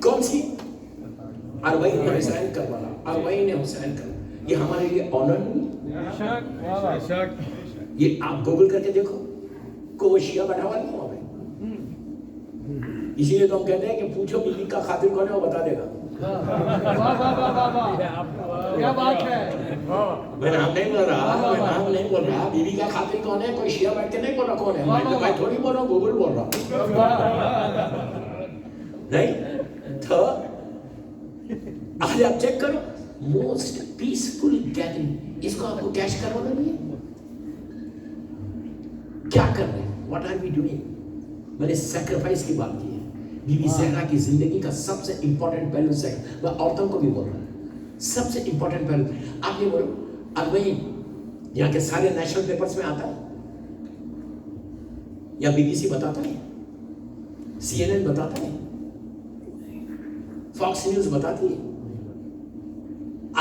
کون سی؟ 40 حسین کربلا, 40 حسین کربلا. یہ ہمارے لیے آنر نہیں ہے. یہ آپ گوگل کر کے دیکھو, کوئی شیعہ بیٹھا ہوا نہیں وہاں پہ. اسی لیے تو ہم کہتے ہیں کہ پوچھو بیوی کا خاطر کون ہے, وہ بتا دے گا. کیا بات ہے. میں نام نہیں بول رہا, بیوی کا خاطر کون ہے, کوئی شیعہ بیٹھ کے نہیں بول رہا کون ہے. میں تھوڑی بول رہا ہوں, گوگل بول رہا نہیں. تو آج آپ چیک کرو, موسٹ پیسفل گیدرنگ, اس کو آپ کو کیش کروانا نہیں ہے. کیا کر رہے ہیں؟ What are we doing? میں نے سیکریفائس کی بات کی ہے. بی بی زہرا کی زندگی کا سب سے امپورٹنٹ پہلو ہے. میں عورتوں کو بھی بول رہا ہوں, سب سے امپورٹنٹ پہلو. آپ یہ بولو 40 یہاں کے سارے نیشنل پیپرز میں آتا ہے, یا بی بی سی بتاتا ہے, CNN بتاتا ہے, فاکس نیوز بتاتی ہے.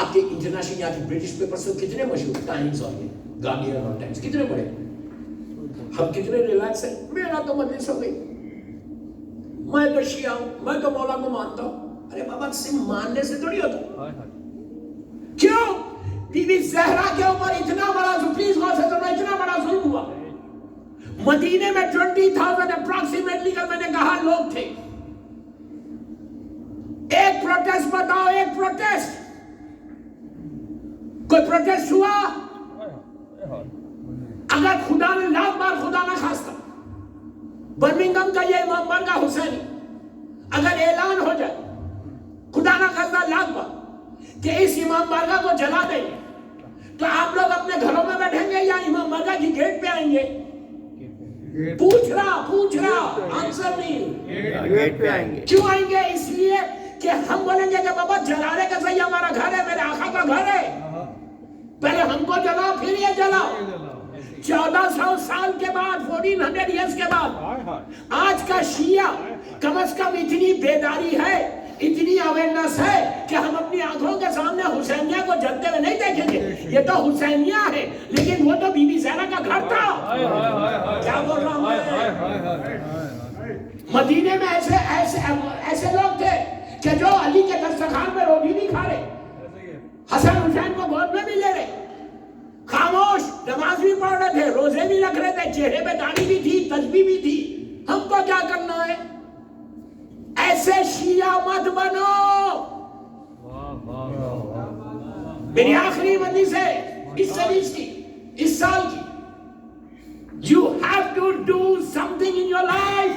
آپ کے انٹرنیشنل یا کے برٹش پیپرز کتنے مشہور, ٹائمز اور گارڈین اور ٹائمز کتنے بڑے. ہم کتنے ریلیکس ہیں. میرا تو مجلس ہو گئی, میں تو شیعہ ہوں, میں تو مولا کو مانتا ہوں. ارے بابا صرف ماننے سے تھوڑی ہوتا. کیوں؟ بی بی زہرا کے اوپر اتنا بڑا, پلیز غور سے سنو, اتنا بڑا ظلم ہوا. مدینے میں 20,000 اپروکسیمیٹلی کا میں نے کہا لوگ تھے. ایک پروٹیسٹ بتاؤ, ایک پروٹیسٹ, کوئی پروٹیسٹ ہوا؟ اگر خدا نے لاکھ بار خدا نہ خواستہ برمنگم کا یہ امام بارگاہ حسینی اگر اعلان ہو جائے خدا نہ خواستہ لاکھ بار کہ اس امام بارگاہ کو جلا دیں گے, تو آپ لوگ اپنے گھروں میں بیٹھیں گے یا امام بارگاہ کی گیٹ پہ آئیں گے؟ پوچھ رہا آنسر نہیں. گیٹ پہ آئیں گے. کیوں آئیں گے؟ اس لیے کہ ہم بولیں گے کہ بابا جلانے کا صحیح ہمارا گھر ہے, میرے آقا کا گھر ہے, پہلے ہم کو جلا پھر یہ جلا. 1400 سال کے بعد, 1400 ایئرز کے بعد آج کا شیعہ کم از کم اتنی بیداری ہے, اتنی اویئرنس ہے کہ ہم اپنی آنکھوں کے سامنے حسینیہ کو جلتے ہوئے نہیں دیکھیں گے. یہ تو حسینیہ ہے, لیکن وہ تو بی بی زہرا کا گھر تھا. کیا بول رہا ہوں میں؟ مدینے میں ایسے لوگ تھے کہ جو علی کے دسترخوان میں روٹی نہیں کھا رہے, حسن حسین کو گود میں بھی لے رہے, خاموش نماز بھی پڑھ رہے تھے, روزے بھی رکھ رہے تھے, چہرے پہ داڑھی بھی تھی, تسبیح بھی تھی. ہم کو کیا کرنا ہے؟ ایسے شیعہ مت بنو. میری آخری مجلس ہے اس سیریز کی, اس سال کی. You have to do something in your life.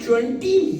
20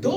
2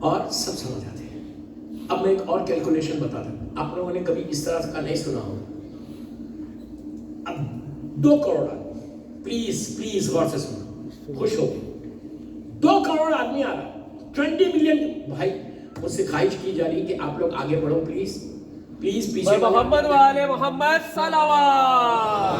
اور سب سمجھ آتے ہیں. اب میں ایک اور کیلکولیشن بتا دوں, آپ لوگوں نے کبھی اس طرح کا نہیں سنا ہو. اب 2 کروڑ آدمی, پلیز غور سے سنو, خوش ہو, 2 کروڑ آدمی آ رہا, 20 ملین. بھائی مجھ سے خواہش کی جا رہی کہ آپ لوگ آگے بڑھو پلیز پیچھے محمد والے محمد صلوات.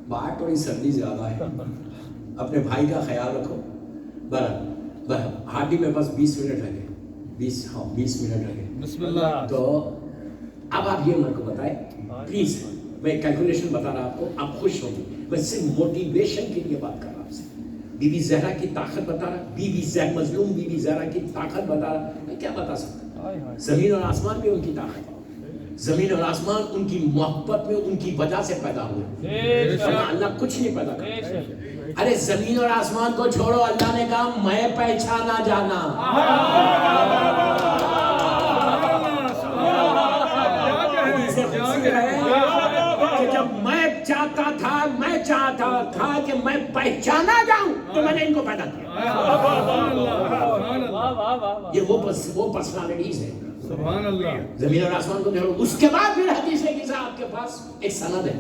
باہر تھوڑی سردی زیادہ ہے, اپنے بھائی کا خیال رکھو. ہارڈلی میرے پاس 20 منٹ رہ گئے, 20 منٹ رہ گئے. بسم اللہ. تو اب آپ یہ میرے کو بتائیں پلیز, میں کیلکولیشن بتا رہا آپ کو, آپ خوش ہوں گے. میں صرف موٹیویشن کے لیے بات کر رہا ہوں آپ سے. بی بی زہرا کی طاقت بتا رہا, مظلوم بی بی زہرا کی طاقت بتا رہا. میں کیا بتا سکتا, زمین اور آسمان میں ان کی طاقت, زمین اور آسمان ان کی محبت میں ان کی وجہ سے پیدا ہوئے. اللہ کچھ نہیں پیدا کرتا. ارے زمین اور آسمان کو چھوڑو, اللہ نے کہا میں پہچانا جانا. کہ جب میں چاہتا تھا کہ میں پہچانا جاؤں تو میں نے ان کو پیدا کیا. یہ وہ پرسنالٹیز ہے. سبحان اللہ. زمین اور آسمان کو دیکھو. اس کے بعد پھر حدیث ہے کہ آپ کے پاس ایک سند ہے,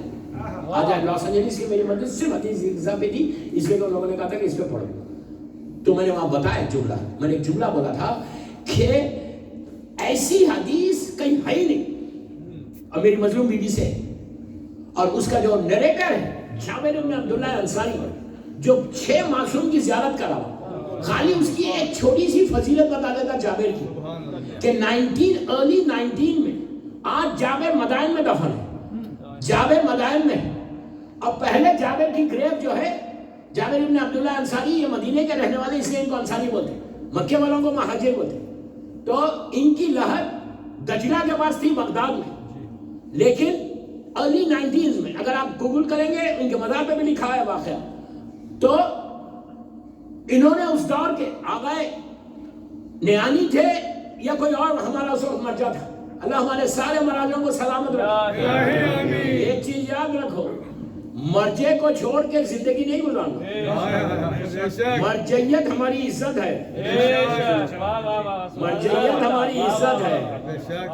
آج لاس اینجلس کی میری مسجد صرف حدیث کی پہ تھی, اس لیے لوگوں نے کہا تھا کہ اس پہ پڑھو. تو میں نے وہاں بتایا جملہ, میں نے ایک جملہ بولا تھا کہ ایسی حدیث کہیں ہے ہی نہیں, اور میری مظلوم بی بی سے, اور اس کا جو نریٹر ہے جابر بن عبداللہ انصاری, جو 6 معصوم کی زیارت کرا, خالی اس کی ایک چھوٹی سی فضیلت بتا دیتا جابر کی کہ ارلی 19 میں آج جابر مدائن میں دفن ہے, جابر مدائن میں. اور پہلے جابر کی گریو جو ہے, جابر بن عبداللہ انصاری, یہ مدینے کے رہنے والے اس لیے ان کو انصاری بولتے, مکے والوں کو مہاجر بولتے. تو ان کی لہر دجلہ کے پاس تھی بغداد میں, لیکن ارلی 90s میں اگر آپ گوگل کریں گے ان کے مزار پہ بھی لکھا ہے واقعہ. تو انہوں نے اس دور کے آغائے نیانی تھے یا کوئی اور ہمارا اس وقت مرجع تھا, اللہ ہمارے سارے مراجعوں کو سلامت رکھے. ایک چیز یاد رکھو, مرجع کو چھوڑ کے زندگی نہیں گزارنا. مرجعیت ہماری عزت ہے, مرجعیت ہماری عزت ہے.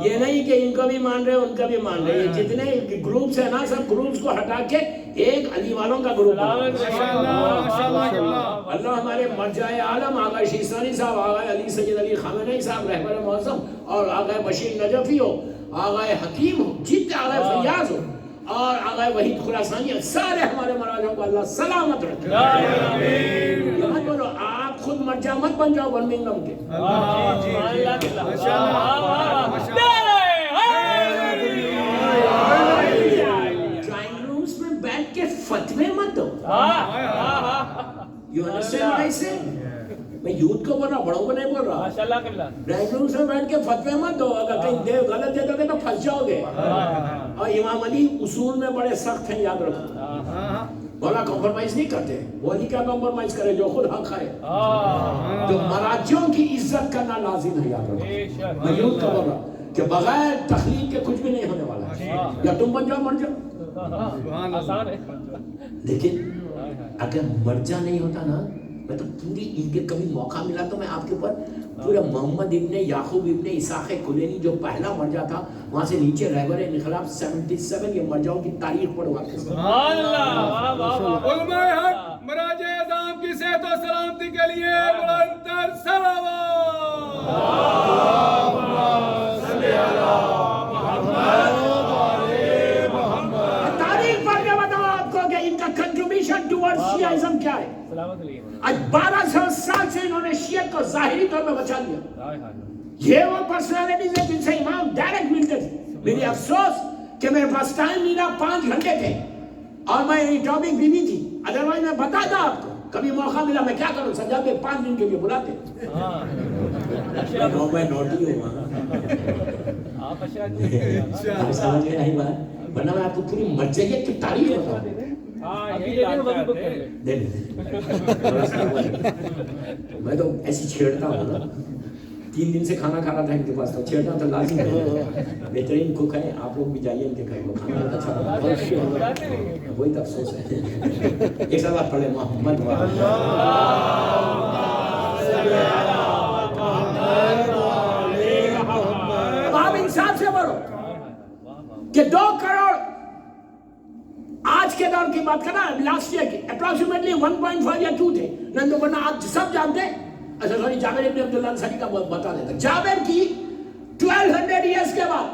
یہ نہیں کہ ان کو بھی مان رہے ان کا بھی مان رہے. یہ جتنے گروپس ہیں نا, سب گروپس کو ہٹا کے ایک علی والوں کا گروپ. اللہ ہمارے مرجع عالم آغا شیستانی صاحب, آغا علی سید علی خامنہئی صاحب رہبر معظم, اور آغا بشیر نجفی ہو, آغا حکیم ہو, جتنے آغا فیاض ہو, اور آغا وحید خراسانی, سارے ہمارے مراجعوں کو اللہ سلامت رکھے. مت بولو آپ خود مرجع مت بن جاؤ برمنگھم کے. ڈرائنگ رومز میں بیٹھ کے فتوے مت دو. You understand what I say? میں یوتھ کو بول رہا ہوں, بڑوں کو نہیں بول رہا. ڈرائنگ رومز میں بیٹھ کے فتوے مت دو, اگر کہیں غلط دے دو گے تو پھنس جاؤ گے. اور امام علی اصول میں بڑے سخت ہیں, یاد رکھو. مولا کمپرومائز نہیں کرتے, وہ علی کیا کمپرومائز کرے جو خود حق ہے. جو مراجعوں کی عزت کرنا لازم ہے, یاد رکھو. میں یوتھ کو بول رہا ہوں کہ بغیر تخلیق کے کچھ بھی نہیں ہونے والا ہے. یا تم بن جاؤ مر جاؤ, لیکن اگر مرجع نہیں ہوتا نا, میں تو پوری ان کے کبھی موقع ملا تو میں آپ کے اوپر پورا محمد ابن یعقوب ابن اسحاق کلینی جو پہلا مرجع تھا, وہاں سے نیچے رہبر انقلاب 77 یہ مرجعوں کی تاریخ پڑھوا کے. سبحان اللہ. علماء حق مراجع اعظام کی صحت و سلامتی کے لیے بلند تر صلوات. تاریخ پڑھ کے بتاؤ آپ کو کہ ان کا کنٹریبیوشن ٹورڈ شیعہ کیا ہے. آج 1200 سال سے انہوں نے شیعت کو ظاہری طور پہ بچا لیا. یہ وہ پرسنالٹیز ہیں جن سے امام ڈائریکٹ ملتے تھے. میری افسوس کہ میرے پاس ٹائم نہیں رہا, 5 گھنٹے تھے اور میں ٹاپک بھی تھی, ادروائز میں بتاتا آپ کو, کبھی موقع ملا میں کیا کروں, سجاد میں 5 دن کے لیے بلاتے. میں نوٹی ہوں, آپ سمجھ گئے نہیں بات, ورنہ میں آپ کو پوری مرجعیت کی تعریف بتاؤں. میں تو ایسی چھیڑتا ہوں نا, 3 دن سے کھانا کھا رہا تھا ان کے پاس, تو چھیڑنا تو لازم ہے. بہترین کوک ہے, آپ لوگ بھی جائیے ان کے گھر کو, کھانا بہت اچھا بناتا ہے. وہی تو افسوس ہے. ایک سال بعد پڑھے محمد آپ انصاف سے بولو کہ 2 کروڑ آج کے دور کی بات کرنا, لاسٹ ایئر کی اپروکسیمیٹلی 1.5 یا 2 تھے, نہیں تو ورنہ آپ سب جانتے. اچھا سوری, جابر ابن عبداللہ انصاری کا بتا دیتا. جابر کی 1200 ایئرس کے بعد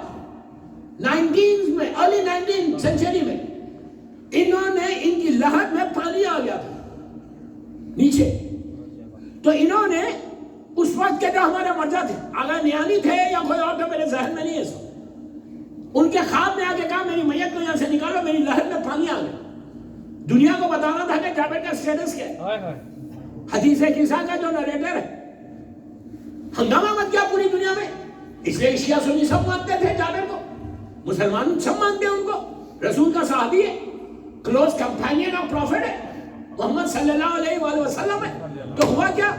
19 میں, ارلی 19 سینچری میں انہوں نے, ان کی لہر میں پانی آ گیا تھا نیچے, تو انہوں نے اس وقت کے جو ہمارے مرجع تھے, اگر نیانی تھے یا کوئی اور تو میرے ذہن میں نہیں ہے, ان کے خواب میں آ کے کہا میری میت کو یہاں سے نکالو, میری لہر میں پانی آ گیا. دنیا کو بتانا تھا کہ جابر کا سٹیٹس کیا ہے. حدیث قصہ کا جو نریٹر ہے, ہنگامہ مت کیا پوری دنیا میں, اس لیے شیعہ سنی سب مانتے تھے جابر کو, مسلمان سب مانتے ہیں ان کو, رسول کا صحابی ہے, کلوز کمپینین آف پروفیٹ ہے, محمد صلی اللہ علیہ وآلہ وسلم ہے. تو ہوا کیا,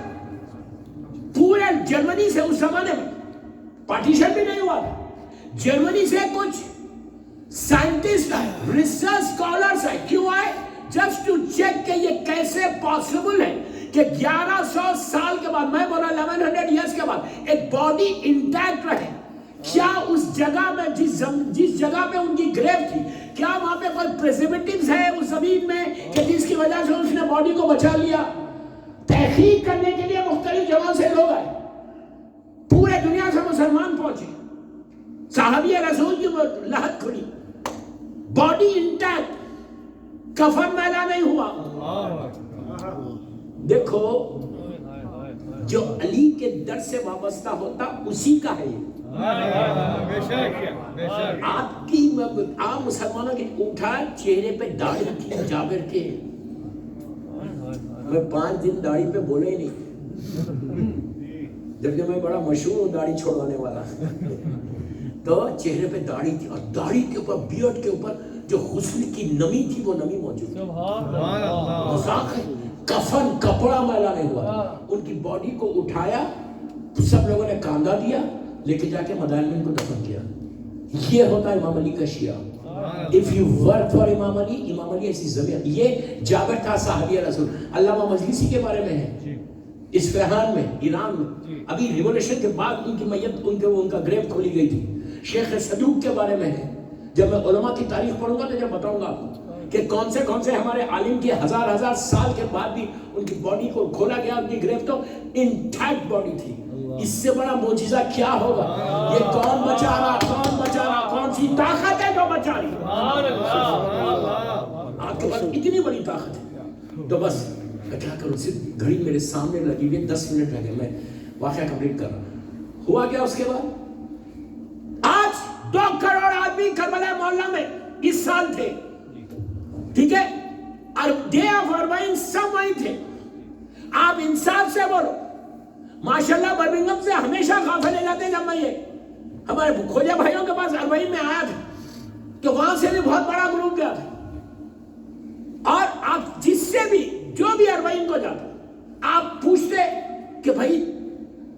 پورے جرمنی سے اس زمانے میں پارٹیشن بھی نہیں ہوا تھا, جرمنی سے کچھ سائنٹسٹ آئے, ریسرچ سکالرز آئے. کیوں آئے؟ جسٹ ٹو چیک کہ یہ کیسے پاسبل ہے کہ 1100 سال کے بعد, میں بولا 1100 ایئرس کے بعد, ایک باڈی انٹیکٹ رہے. کیا اس جگہ میں جس جگہ پہ ان کی گریو تھی, کیا وہاں پہ کوئی پریزرویٹیوز ہے اس زمین میں کہ جس کی وجہ سے اس نے باڈی کو بچا لیا؟ تحقیق کرنے کے لیے مختلف جگہوں سے لوگ آئے, پورے دنیا سے مسلمان پہنچے, صحابی رسول کی لہت کھڑی, باڈی انٹیکٹ, کفن میلا نہیں ہوا. دیکھو جو علی کے در سے وابستہ ہوتا اسی کا ہے. آپ مسلمانوں کے اٹھا چہرے پہ داڑھی تھی جابر کے, میں 5 دن داڑھی پہ بولے ہی نہیں, جبکہ میں بڑا مشہور ہوں داڑھی چھوڑوانے والا. تو چہرے پہ داڑھی تھی, اور داڑھی کے اوپر, بیئرڈ کے اوپر جو حسن کی نمی تھی وہ نمی موجود تھی. مذاق ہے, کفن کپڑا میلا نہیں ہوا. ان کی باڈی کو اٹھایا, سب لوگوں نے کاندھا دیا, لے کے جا کے مدائن میں ان کو دفن کیا. یہ ہوتا ہے امام علی کا شیعہ. If you work for امام علی ایسی زمین. یہ جابر تھا صحابی رسول. علامہ مجلسی کے بارے میں ہے, اصفہان میں, ایران میں, ابھی ریولیوشن کے بعد ان کی میت, ان کا گریو کھولی گئی تھی. شیخ صدوق کے بارے میں ہے. جب میں علماء کی تاریخ پڑھوں گا تو جب بتاؤں گا آپ کو کہ کون سے ہمارے عالم کی 1000 سال کے بعد بھی ان کی باڈی کو کھولا گیا, ان کی گریو تو انٹیکٹ باڈی تھی. اس سے بڑا معجزہ کیا ہوگا؟ یہ کون بچا رہا, کون سی طاقت ہے جو بچا رہی؟ آپ کے پاس اتنی بڑی طاقت ہے. تو بس میں کیا کروں, صرف گھڑی میرے سامنے لگی ہوئی, 10 منٹ رہ گئے, میں واقعہ کمپلیٹ کر رہا. ہوا کیا اس کے بعد؟ آج 2 کروڑ آدمی کربلا محلہ میں اس سال تھے, ٹھیک ہے, اور ڈے آف اربعین سب وہیں تھے. آپ انصاف سے بولو, ماشاءاللہ برمنگم سے ہمیشہ کافلے لے جاتے. جب میں یہ ہمارے کھوجا بھائیوں کے پاس اربعین میں آیا تھا تو وہاں سے بھی بہت بڑا گروپ گیا تھا. اور آپ جس سے بھی جو بھی اربعین کو جاتا, آپ پوچھتے کہ بھائی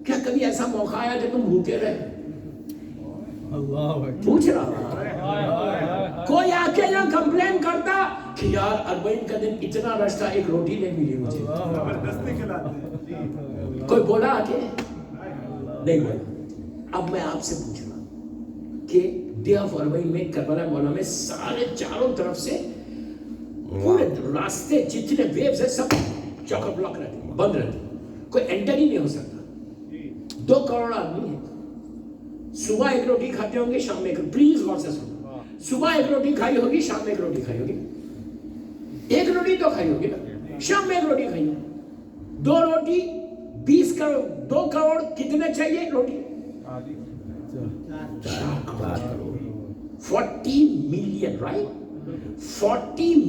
کیا کبھی ایسا موقع آیا کہ تم بھوکے رہے؟ پوچھ رہا, کوئی آ کے یہاں کمپلین کرتا کہ یار اربعین کا دن اتنا رش تھا, ایک روٹی نہیں ملی مجھے. کوئی بولا آگے؟ نہیں بولا. اب میں آپ سے پوچھ رہا کہ ڈے آف اربعین میں کربلا مولا میں سارے چاروں طرف سے پورے راستے جتنے ویوز ہیں سب چوک بلاک رہتے, بند رہتے, کوئی انٹر ہی نہیں ہو سکتا. 2 کروڑ آدمی ہیں. صبح ایک روٹی کھاتے ہوں گے, شام میں پلیز غور سے سنو, صبح ایک روٹی کھائی ہوگی, شام میں ایک روٹی کھائی ہوگی. ایک روٹی تو کھائی ہوگی نا, شام میں ایک روٹی کھائی ہوگی. 2 روٹی 20 کروڑ, 2 کروڑ کتنے چاہیے روٹی؟ 4 crore. 40 million, right? 40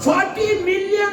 40 million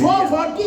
40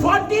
40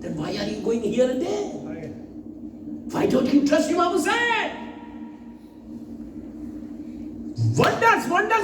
Then why are you going here and there? Why don't you trust Imam Hussain? Wonders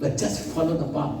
But just follow the path.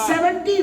70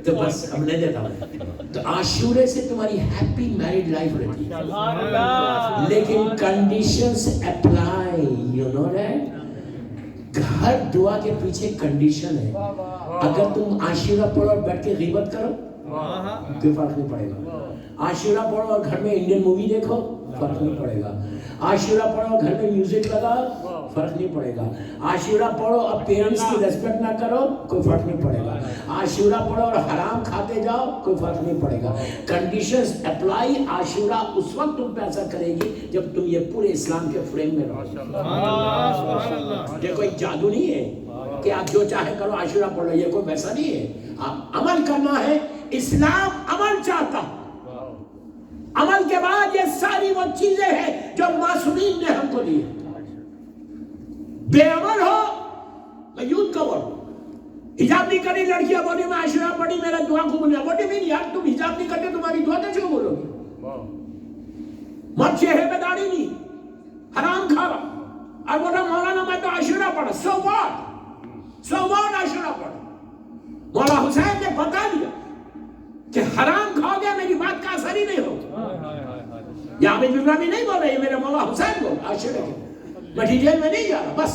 تو بس اب نہیں دیتا ہوں. تو عاشورے سے تمہاری ہیپی میرڈ لائف رہتی ہے, لیکن conditions apply, you know that. ہر دعا کے پیچھے کنڈیشن ہے. اگر تم عاشورہ پڑھو اور بیٹھ کے غیبت کرو کوئی فرق نہیں پڑے گا. عاشورہ پڑھو اور گھر میں انڈین مووی دیکھو فرق نہیں پڑے گا. عاشورہ پڑھو گھر میں میوزک لگاؤ فرق نہیں پڑے گا. عاشورہ پڑھو اور پیرنٹس کی ریسپیکٹ نہ کرو کوئی فرق نہیں پڑے گا. عاشورہ پڑھو اور حرام کھاتے جاؤ کوئی فرق نہیں پڑے گا. Conditions apply. عاشورہ اس وقت تم پہ اثر کرے گی جب تم یہ پورے اسلام کے فریم میں رہو. یہ کوئی جادو نہیں ہے کہ آپ جو چاہے کرو عاشورہ پڑھو, یہ کوئی ویسا نہیں ہے. آپ عمل کرنا ہے. اسلام عمل چاہتا. عمل کے بعد یہ ساری وہ چیزیں ہیں جو معصومین نے ہم کو دی. بے عمل ہو میں یوتھ کور, حجاب نہیں کری لڑکیاں بولی میں عاشورہ پڑھی میرا دعا قبول نہیں. واٹ ڈو یو مین یار, تم حجاب نہیں کرتے تمہاری دعا کیسے قبول ہوگی؟ مت چہرے پہ داڑھی نہیں, حرام کھا رہا اور بولا مولانا میں تو عاشورہ پڑھا. سو واٹ عاشورہ پڑھا. مولا حسین نے بتا دیا کہ حرام کھاؤ گے میری بات کا اثر ہی نہیں ہوگا. یہاں پہ ابراہیمی نہیں بول رہے, یہ میرے مولا حسین بول عاشورہ کے. میں ڈیٹیل میں نہیں جا رہا, بس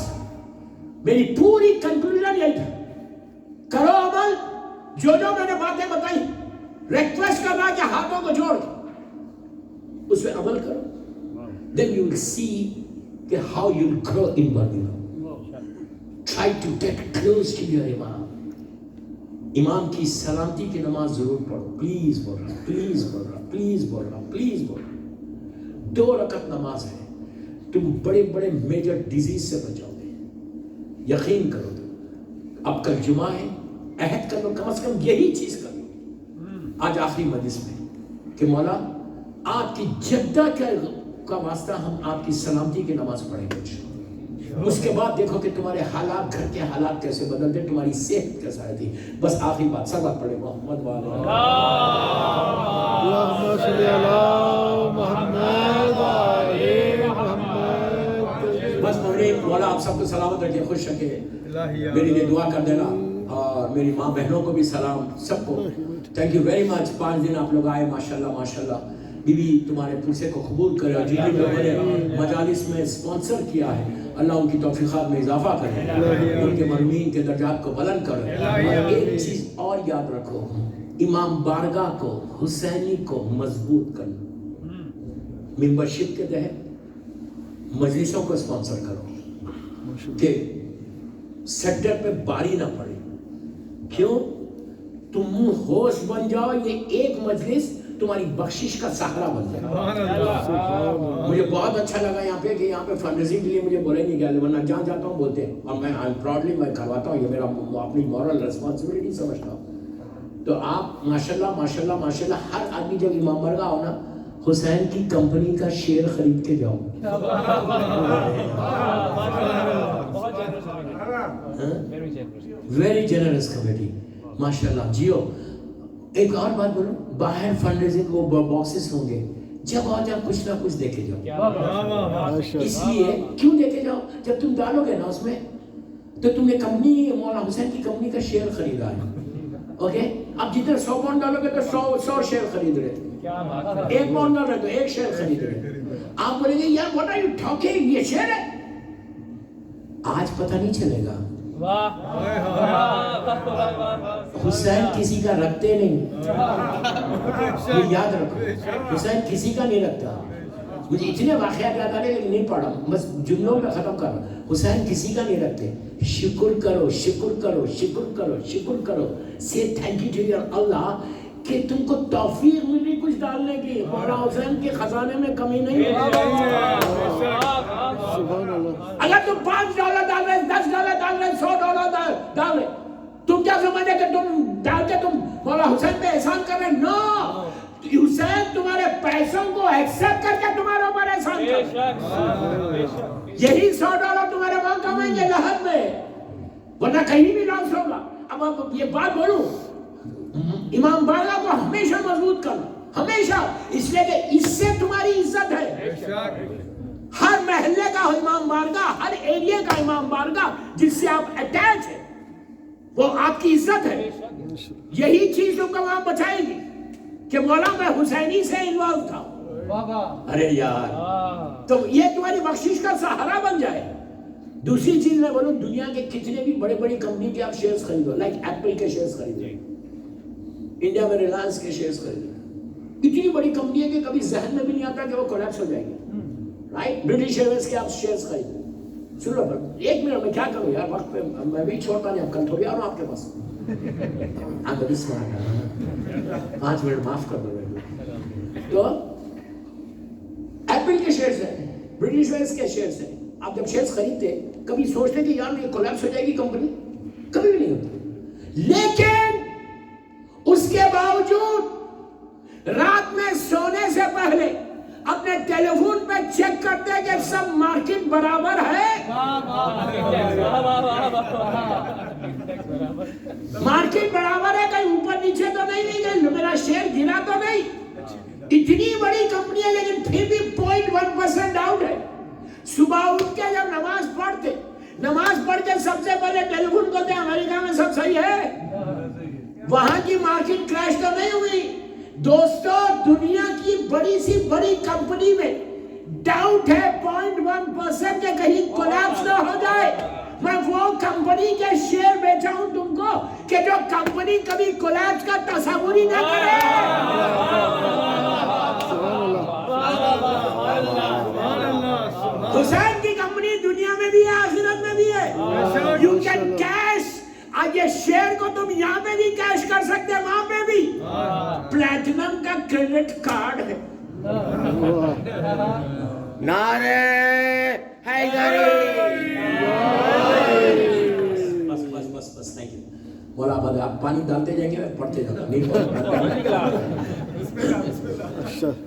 میری پوری کنکلوژن یہی تھا. کرو عمل. جو میں نے باتیں بتائی ریکویسٹ کر رہا کہ ہاتھوں کو جوڑ کے اس پہ عمل کرو. then you will see کہ how you will grow inwardly. try to get close to your imam. امام کی سلامتی کی نماز ضرور پڑھو. پلیز بول رہا, پلیز بول رہا, پلیز بول رہا, پلیز بول رہا. 2 رکعت نماز ہے, تم بڑے بڑے میجر ڈیزیز سے بچاؤ گے. یقین کرو. تم اب کل جمعہ ہے, عہد کر لو, کم از کم یہی چیز کر لو آج آخری مجلس میں کہ مولا آپ کی جدہ کا واسطہ ہم آپ کی سلامتی کی نماز پڑھیں گے. اس کے بعد دیکھو کہ تمہارے حالات, گھر کے حالات کیسے بدلتے, تمہاری صحت کیسا رہتی. بس آخری بات سب بات پڑھے محمد والے اللہم صلی علی محمد وعلی محمد. بس مولا آپ سب کو سلامت رکھے, خوش رکھے. میری لیے دعا کر دینا اور میری ماں بہنوں کو بھی سلام, سب کو تھینک یو ویری مچ. 5 دن آپ لوگ آئے, ماشاءاللہ ماشاءاللہ. بیوی تمہارے پرسے کو قبول کرے اور جن لوگوں نے مجالس میں اسپانسر کیا ہے اللہ ان کی توفیقات میں اضافہ کرے, ان کے مرمین کے درجات کو بلند کرے. ایک چیز اور یاد رکھو, امام بارگاہ کو, حسینی کو مضبوط کرنا. ممبرشپ کے تحت مجلسوں کو اسپانسر کرو کہ سیکٹر پہ باری نہ پڑے. کیوں؟ تم ہوسٹ بن جاؤ, یہ ایک مجلس تمہاری بخشش کا سہارا بن جائے. مجھے بہت اچھا لگا یہاں پہ کہ یہاں پہ فنڈ ریزنگ کے لیے مجھے بولے نہیں گیا, ورنہ جہاں جاتا ہوں بولتے ہیں, اور میں پراؤڈلی میں کرواتا ہوں. یہ میرا اپنی مورل ریسپانسبلٹی سمجھتا ہوں. تو آپ ماشاءاللہ ماشاءاللہ ماشاءاللہ ہر آدمی جب امام بارگاہ ہو نا, حسین کی کمپنی کا شیئر خرید کے جاؤ. ویری جنرس کمیٹی ماشاءاللہ. جیو. ایک اور بات بولو, باہر فنڈ ریزنگ وہ باکسز ہوں گے, جب آؤ جب کچھ نہ کچھ دیکھے جاؤ. اس لیے کیوں دیکھے جاؤ, جب تم ڈالو گے نا اس میں تو تم نے کمپنی, مولانا حسین کی کمپنی کا شیئر خریدا ہے. اوکے, اب جتنے 100 پاؤنڈ ڈالو گے تو 100 شیئر خرید رہے. 1 پاؤنڈ ڈال رہے تو 1 شیئر خرید رہے. آپ بولیں گے یار واٹ آر یو ٹاکنگ, یہ شیئر ہے. آج پتہ نہیں چلے گا. حسین کسی کا رکھتے نہیں, یہ یاد رکھو. حسین کسی کا نہیں رکھتا. مجھے اتنے واقعات یاد آ رہے لیکن نہیں پڑھا, بس جملوں میں ختم کر رہا. حسین کسی کا نہیں رکھتے. شکر کرو, شکر کرو, شکر کرو, شکر کرو. سے تھینک یو ٹو یور اللہ کہ تم کو توفیق ملی کچھ ڈالنے کی. مولا حسین کے خزانے میں کمی نہیں ہے. اگر تم $5 ڈال رہے, $10 ڈال رہے, $100 ڈال رہے, تم کیا سمجھے کہ تم ڈال کے تم مولا حسین پہ احسان کر رہے؟ نو, حسین تمہارے پیسوں کو ایکسپٹ کر کے تمہارے اوپر احسان کر. یہی $100 تمہارے وہاں کمائیں گے لہر میں, ورنہ کہیں بھی لاس ہوگا. اب یہ بات بولوں, امام بارگاہ کو ہمیشہ مضبوط کرنا, ہمیشہ, اس لیے کہ اس سے تمہاری عزت ہے. ہر محلے کا امام بارگاہ، ہر ایریے کا امام بارگاہ جس سے آپ اٹیچ ہیں، وہ آپ کی عزت ہے. یہی چیز تم کو وہاں بچائے گی کہ مولا میں حسینی سے انوالو تھا. ارے یار تو یہ تمہاری بخشش کا سہارا بن جائے. دوسری چیز میں بولوں، دنیا کے کتنے بھی بڑے بڑی کمپنی کے آپ شیئرز خریدو، لائک ایپل کے شیئرز خریدو، انڈیا میں ریلائنس کے شیئرز خریدو. اتنی بڑی کمپنی ہے کہ کبھی ذہن میں بھی نہیں آتا کہ وہ کولیپس ہو جائے گی. رائٹ، برٹش ایئرویز کے آپ شیئرز خریدو. سنو ایک منٹ میں کیا کروں یار، وقت پہ میں بھی چھوڑتا نہیں، اب کل تھوڑی آ رہا ہوں آپ کے پاس. آپ ابھی سمارٹ 5 منٹ معاف کر دو. تو ایپل کے شیئرز ہیں، برٹش ایئرویز کے شیئرز ہیں. آپ جب شیئرز خریدتے کبھی سوچتے کہ یار یہ کولیپس ہو جائے گی کمپنی؟ کبھی بھی نہیں ہوتی. لیکن اس کے باوجود رات میں سونے سے پہلے اپنے ٹیلی فون پہ چیک کرتے ہیں کہ سب مارکیٹ برابر ہے. مارکیٹ برابر ہے، کہیں اوپر نیچے تو نہیں گئی، میرا شیئر گرا تو نہیں. اتنی بڑی کمپنی ہے لیکن پھر بھی 0.1% ڈاؤن ہے. صبح اٹھ کے جب نماز پڑھتے، نماز پڑھ کے سب سے پہلے ٹیلی فون کرتے ہیں امریکہ میں سب صحیح ہے، وہاں کی مارکیٹ کریش تو نہیں ہوئی. دوستو دنیا کی بڑی سی بڑی کمپنی میں ڈاؤٹ ہے 0.1% کہ کہیں کولیپس نہ ہو جائے. میں وہ کمپنی کے شیئر بیچا ہوں تم کو کہ جو کمپنی کبھی کولیپس کا تصور ہی نہ کرے. حسین کی کمپنی دنیا میں بھی ہے، آخرت میں بھی ہے. You can cash. آج یہ شیئر کو تم یہاں پہ بھی کیش کر سکتے، وہاں پہ بھی. پلیٹنم کا کریڈٹ کارڈ ہے. نعرے حیدری. بس تھینک یو. مولا آباد آپ پانی ڈالتے جائیں گے، پڑھتے جاؤ نہیں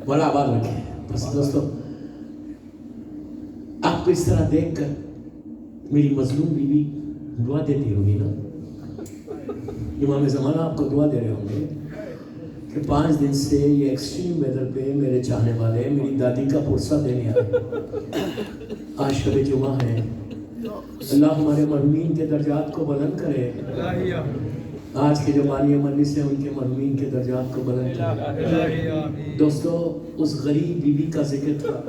مولا آباد رکھیں. بس دوستو آپ کو اس طرح دیکھ کر میری مظلوم بیوی دعا دیتی ہوگی نا. امام زمانہ آپ کو دعا دے رہے ہوں گے کہ 5 دن سے یہ ایکسٹریم ویدر پہ میرے چاہنے والے میری دادی کا پرسہ دینے آئے. آج شب جمعہ ہے، اللہ ہمارے مرحومین کے درجات کو بلند کرے. آج کے جو مالی مجلس ہیں ان کے مرحومین کے درجات کو بلند کرے. دوستو اس غریب بیوی کا ذکر تھا.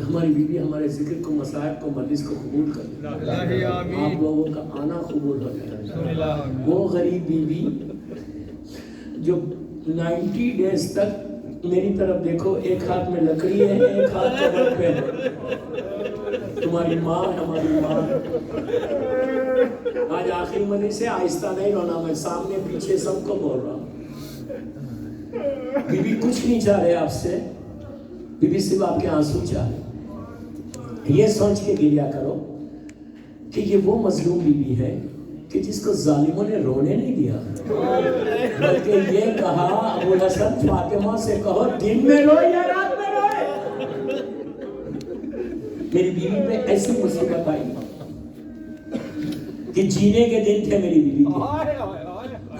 ہماری بیوی ہمارے ذکر کو، مسائب کو، مجلس کو قبول کرے. آپ لوگوں کا آنا قبول ہو جائے. وہ غریب بیوی جو 90 ڈیز تک میری طرف دیکھو، ایک ہاتھ میں لکڑی ہے، ایک ہاتھ چبر پہ ہے. تمہاری ماں، ہماری ماں. آج آخری مجلس سے آہستہ نہیں رونا، میں سامنے پیچھے سب کو بول رہا ہوں. بی بی کچھ نہیں چاہ رہے آپ سے، بی بی صرف آپ کے آنسو چاہ رہے. یہ سوچ کے گریا کرو کہ یہ وہ مظلوم بی بی ہے کہ جس کو ظالموں نے رونے نہیں دیا، بلکہ یہ کہا ابو الحسن فاطمہ سے کہو دن میں روئے یا رات میں روئے. میری بیوی پہ ایسی مصیبت آئی کہ جینے کے دن تھے میری بیوی کے.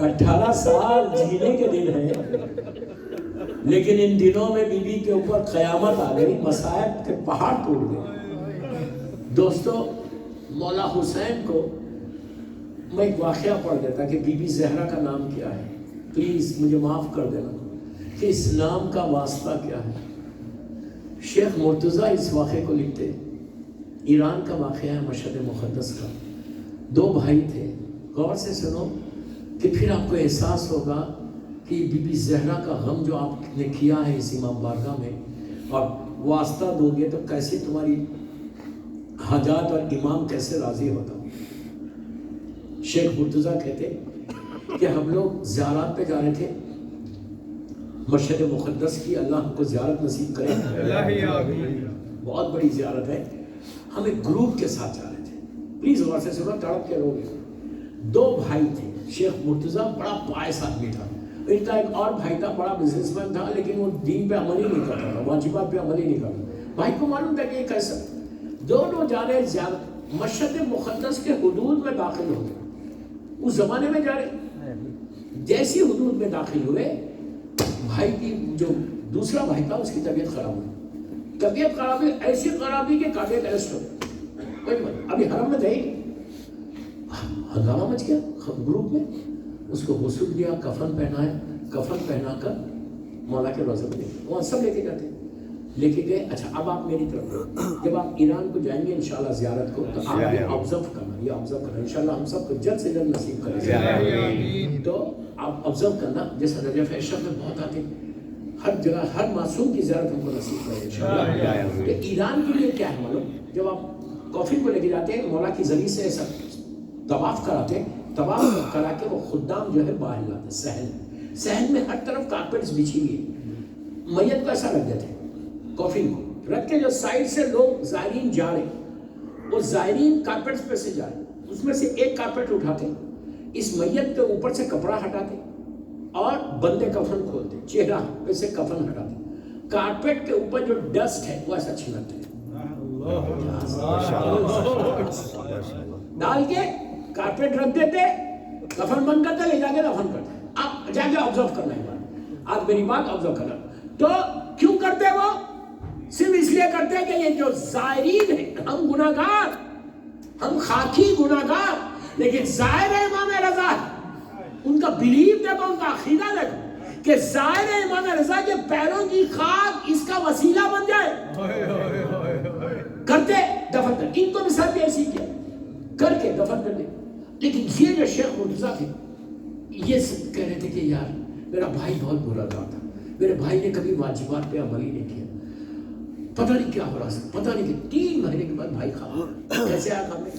18 سال جینے کے دن ہے، لیکن ان دنوں میں بیوی کے اوپر قیامت آ گئی، مصائب کے پہاڑ ٹوٹ گئے. دوستو مولا حسین کو میں ایک واقعہ پڑھ دیتا کہ بی بی زہرا کا نام کیا ہے. پلیز مجھے معاف کر دینا کہ اس نام کا واسطہ کیا ہے. شیخ مرتضیٰ اس واقعے کو لکھتے. ایران کا واقعہ ہے، مشہد مقدس کا. 2 بھائی تھے. غور سے سنو کہ پھر آپ کو احساس ہوگا کہ بی بی زہرا کا غم جو آپ نے کیا ہے اس امام بارگاہ میں، اور واسطہ دو گے تو کیسے تمہاری حاجات اور امام کیسے راضی ہوتا. شیخ مرتضیٰ کہتے کہ ہم لوگ زیارات پہ جا رہے تھے مشہد مقدس کی. اللہ ہم کو زیارت نصیب کرے، بہت بڑی زیارت ہے. ہم ایک گروپ کے ساتھ جا رہے تھے. پلیز غور سے سنو، تڑپ کے روگے. 2 بھائی تھے. شیخ مرتضیٰ بڑا پائس آدمی تھا. ان کا ایک اور بھائی تھا، بڑا بزنس مین تھا، لیکن وہ دین پہ عمل ہی نہیں کرتا تھا، واجبات پہ عمل ہی نہیں کرتا. بھائی کو معلوم تھا کہ یہ کیسا. دونوں جا رہے زیارت مشہد مقدس کے حدود میں داخل ہو گئے. اس زمانے میں جا رہے، جیسی حدود میں داخل ہوئے، بھائی کی جو دوسرا بھائی تھا اس کی طبیعت خراب ہوئی. طبیعت خرابی ایسی خرابی کہ کارڈیک اریسٹ ہو کوئی بات. ابھی حرم میں تھے ہنگامہ مچ گیا گروپ میں, اس کو غسل دیا, کفن پہنایا, کفن پہنا کر مولا کے روزے میں لے گئے, وہاں سب لے کے جاتے لے کے گئے. اچھا اب آپ میری طرف جب آپ ایران کو جائیں گے انشاءاللہ زیارت کو تو آپ یہ آبزرو کرنا, یہ آبزرو کرنا انشاءاللہ ہم سب کو جلد سے جلد نصیب کرے. تو آپ آبزرو کرنا جیسا نجف اشرف میں بہت آتے ہر جگہ, ہر معصوم کی زیارت ہم کو نصیب کرے انشاءاللہ. تو ایران کے لیے کیا ہے معلوم, جب آپ کافن کو لے کے جاتے ہیں مولا کی ذریعے سے ایسا طواف کراتے ہیں, طواف کرا کے وہ خدام جو ہے باہر لاتے ہیں صحن, صحن میں ہر طرف کارپیٹس بچھی ہوئی ہے, میت کو ایسا رکھ دیتے ہیں کافن کو رکھ کے جو سائڈ سے لوگ زائرین جا رہے ہیں وہ زائرین کارپیٹس پہ سے جا رہے ہیں, اس میں سے ایک کارپیٹ اٹھاتے اس میت کے اوپر سے کپڑا ہٹاتے اور بندے کفن کھولتے, چہرہ پہ سے کفن ہٹاتے, کارپیٹ کے اوپر جو ڈسٹ ہے وہ ایسا چھلکتے ڈال کے کارپیٹ رکھ دیتے, کفن بند کرتے, لے جا کے دفن کرتے. آپ جا کے آبزرو کرنا ہے بات, آج میری بات آبزرو کرنا. تو کیوں کرتے وہ, صرف اس لیے کرتے کہ یہ جو زائرین ہیں, ہم گناہگار, ہم خاکی گناہگار, لیکن زائر امام رضا ان کا بلیف دیکھو, ان کا عقیدہ دیکھو کہ زائر امام رضا کے پیروں کی خاک اس کا وسیلہ بن جائے. کرتے دفن کر, ان کو مثال بھی ایسی کیا کر کے دفن کر دے. لیکن یہ جو شیخ مرتضیٰ تھے یہ کہہ رہے تھے کہ یار میرا بھائی بہت برا تھا, میرے بھائی نے کبھی واجبات پہ عمل ہی نہیں کیا, پتہ نہیں کیا ہو رہا ہے, پتہ نہیں کہ 3 مہینے کے بعد بھائی خواب کیسے آیا خواب میں.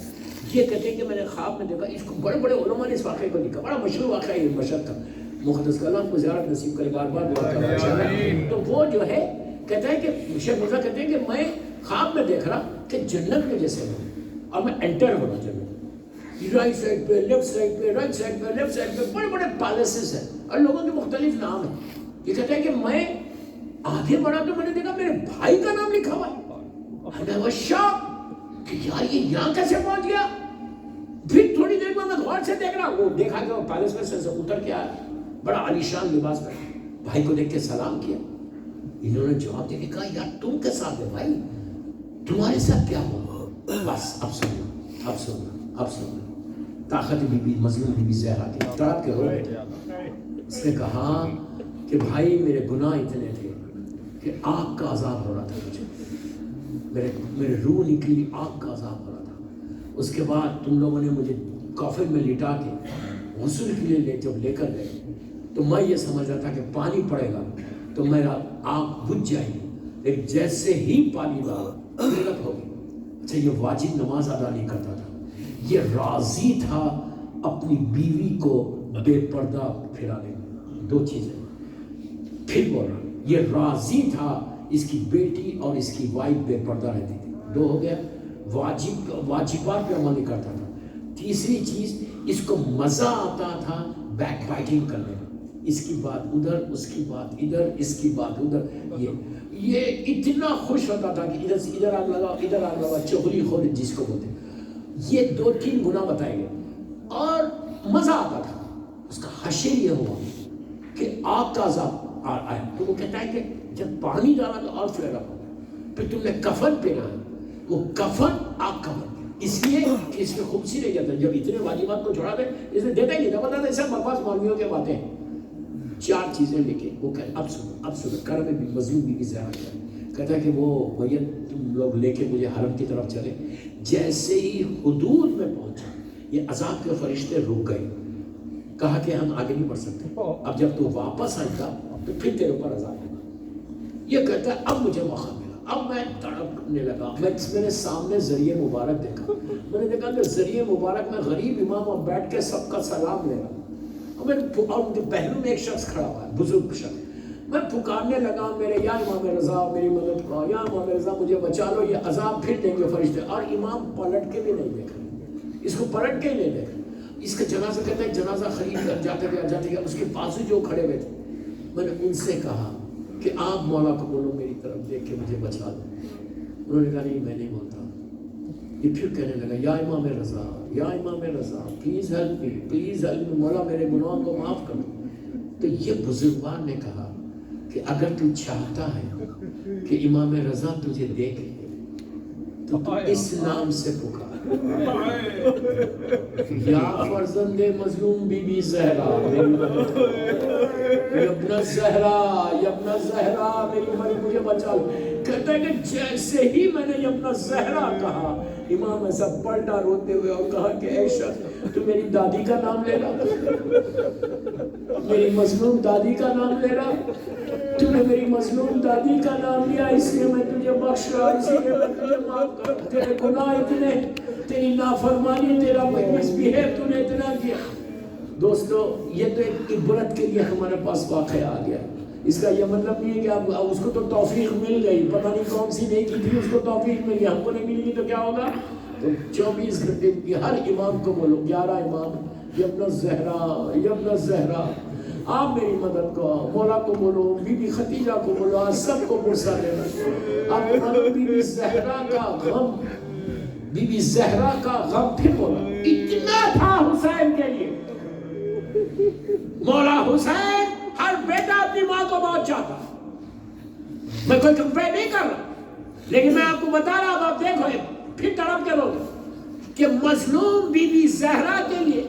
یہ کہتے ہیں کہ میں نے خواب میں دیکھا, اس کو بڑے بڑے علماء نے اس واقعے کو لکھا, بڑا مشہور واقعہ ہے مشہد کا, مقدس کا اللہ کو زیارت نصیب کرے, بار بار دعا کرنا. تو وہ جو ہے کہتا ہے کہ شیخ مرتضیٰ کہتے ہیں کہ میں خواب میں دیکھ رہا کہ جنت میں جیسے ہوں اور میں انٹر ہو رہا جنت, رائٹ سائڈ پہ, لیفٹ سائڈ پہ, رائٹ سائڈ پہ, لیفٹ سائڈ پہ بڑے بڑے پیلسز ہیں اور لوگوں کے مختلف نام ہیں. یہ کہتے ہیں کہ میں آگے بڑھا تو میں نے دیکھا میرے بھائی کا نام لکھا ہوا ہے, میں وہ شوق کہ یار یہ یہاں کیسے پہنچ گیا. پھر تھوڑی دیر میں غور سے دیکھ رہا, وہ دیکھا کہ وہ پیلس میں سے اتر کے آیا, بڑا عالیشان لباس میں, بھائی کو دیکھ کے سلام کیا. انہوں نے جواب دے کے کہا یار تم کے ساتھ ہے بھائی, تمہارے ساتھ کیا ہوا. بس اب سننا, اب سننا, اب سننا. طاقت بی بی مظلوم بی بی زہرا کی تڑپ کے رو گئے. اس نے کہا کہ بھائی میرے گناہ اتنے تھے کہ آگ کا عذاب ہو رہا تھا مجھے, میرے روح نکلی, آگ کا عذاب ہو رہا تھا. اس کے بعد تم لوگوں نے مجھے کافن میں لٹا کے غسل کے لیے جب لے کر گئے تو میں یہ سمجھ رہا تھا کہ پانی پڑے گا تو میرا آگ بجھ جائے گی, لیکن جیسے ہی پانی ڈالا قلت ہو گئی. اچھا یہ واجب نماز ادا نہیں کرتا تھا, یہ راضی تھا اپنی بیوی کو بے پردہ پھرانے میں. 2 چیزیں پھر بول رہا, یہ راضی تھا اس کی بیٹی اور اس کی وائف بے پردہ رہتی تھی. 2 ہو گیا, واجبات پہ عمل نہیں کرتا تھا. تیسری چیز اس کو مزہ آتا تھا بیک بائٹنگ کرنے میں, اس کی بات ادھر, اس کی بات ادھر, اس کی بات ادھر. یہ اتنا خوش ہوتا تھا کہ ادھر سے ادھر آگ لگا, ادھر آگ لگا, چغلی خور جس کو بولتے. یہ 2-3 گناہ بتائے گئے اور مزہ آتا تھا. اس کا حشر یہ ہوا کہ آگ کا عذاب آیا. تو وہ کہتا ہے کہ جب پانی ڈالا تو اور فلیرا ہو گیا. پھر تم نے کفن پہنا, وہ کفن آگ کا بن گیا. اس لیے کہ اس میں خوبصی نہیں جاتا. جب اتنے واجبات کو چھوڑا دے اس نے دیتا ہی نہیں تھا, بتا سب بکواس مولویوں کے باتیں ہیں. 4 چیزیں لے کے وہ کہ اب سنو کرم بھی مظلوم بھی زیادہ کیا. کہتا ہے کہ وہ میت تم لوگ لے کے مجھے حرم کی طرف چلے. جیسے ہی حدود میں پہنچا یہ عذاب کے فرشتے رک گئے. کہا کہ ہم آگے نہیں بڑھ سکتے, اب جب تو واپس آئے گا تو پھر تیرے اوپر عذاب ہوگا. یہ کہتا ہے اب مجھے موقع ملا, اب میں تڑپنے لگا. میں نے سامنے ذریعہ مبارک دیکھا, میں نے دیکھا کہ ذریعہ مبارک میں غریب امام اور بیٹھ کے سب کا سلام لے رہا, اور ان کے پہلو میں ایک شخص کھڑا ہوا ہے, بزرگ شخص. میں پکارنے لگا میرے یا امام رضا میری مدد کرو, یا امام رضا مجھے بچا لو, یہ عذاب پھر دیں گے فرشتے. اور امام پلٹ کے بھی نہیں دیکھ رہے, اس کو پلٹ کے ہی نہیں دیکھ رہے. اس کا جنازہ کہتا ہے جنازہ خرید کر جاتے گیا. اس کے بازو جو کھڑے ہوئے تھے, میں نے ان سے کہا کہ آپ مولا کو بولو میری طرف دیکھ کے مجھے بچا دو. انہوں نے کہا نہیں میں نہیں بولتا. یہ پھر کہنے لگا یا امام رضا, یا Imam Raza please help me, please help me, مولا میرے گناہوں کو معاف کرو. تو یہ بزرگوار نے کہا کہ کہ اگر تو چاہتا ہے کہ امام رضا تجھے دیکھے تو اس نام سے پکار، یا فرزند مظلوم بی بی زہرا میری مدد کرو، یبن زہرا یبن زہرا میری مدد، مجھے بچاؤ۔ کہتا ہے کہ جیسے ہی میں نے یبن زہرا کہا، امام ایسا پلٹا روتے ہوئے اور کہا کہ اے شخص تو میری دادی کا نام لے رہا، میری مظلوم دادی کا نام لے رہا، تو نے میری مظلوم دادی کا نام لیا، اس لیے میں تجھے بخش رہا، اسی لیے میں تجھے معاف کر، تیرے گناہ اتنے، تیری نافرمانی، تیرا مس بہیو تو نے اتنا کیا۔ دوستو یہ تو ایک عبرت کے لیے ہمارے پاس واقعہ آ گیا، اس کا یہ مطلب نہیں ہے کہ اب اس کو تو توفیق مل گئی، پتہ نہیں کون سی نیکی تھی اس کو توفیق مل گئی، ہم کو نہیں ملے گی تو کیا ہوگا؟ تو 24 گھنٹے کی ہر امام کو بولو، 11 امام، یبن زہرا یبن زہرا آپ میری مدد کو، مولا کو بولو، بی بی خدیجہ کو بولو، آج سب کو مرسا دینا، آپ بولو بی بی زہرا کا غم، بی بی زہرا کا غم، پھر بولو اتنا تھا حسین کے لیے، مولا حسین ہر بیٹا اپنی ماں کو بہت چاہتا، میں کوئی کمپیر نہیں کر رہا، لیکن میں آپ کو بتا رہا ہوں، آپ دیکھو پھر تڑپ کے بولو کہ مظلوم بی بی زہرا کے لیے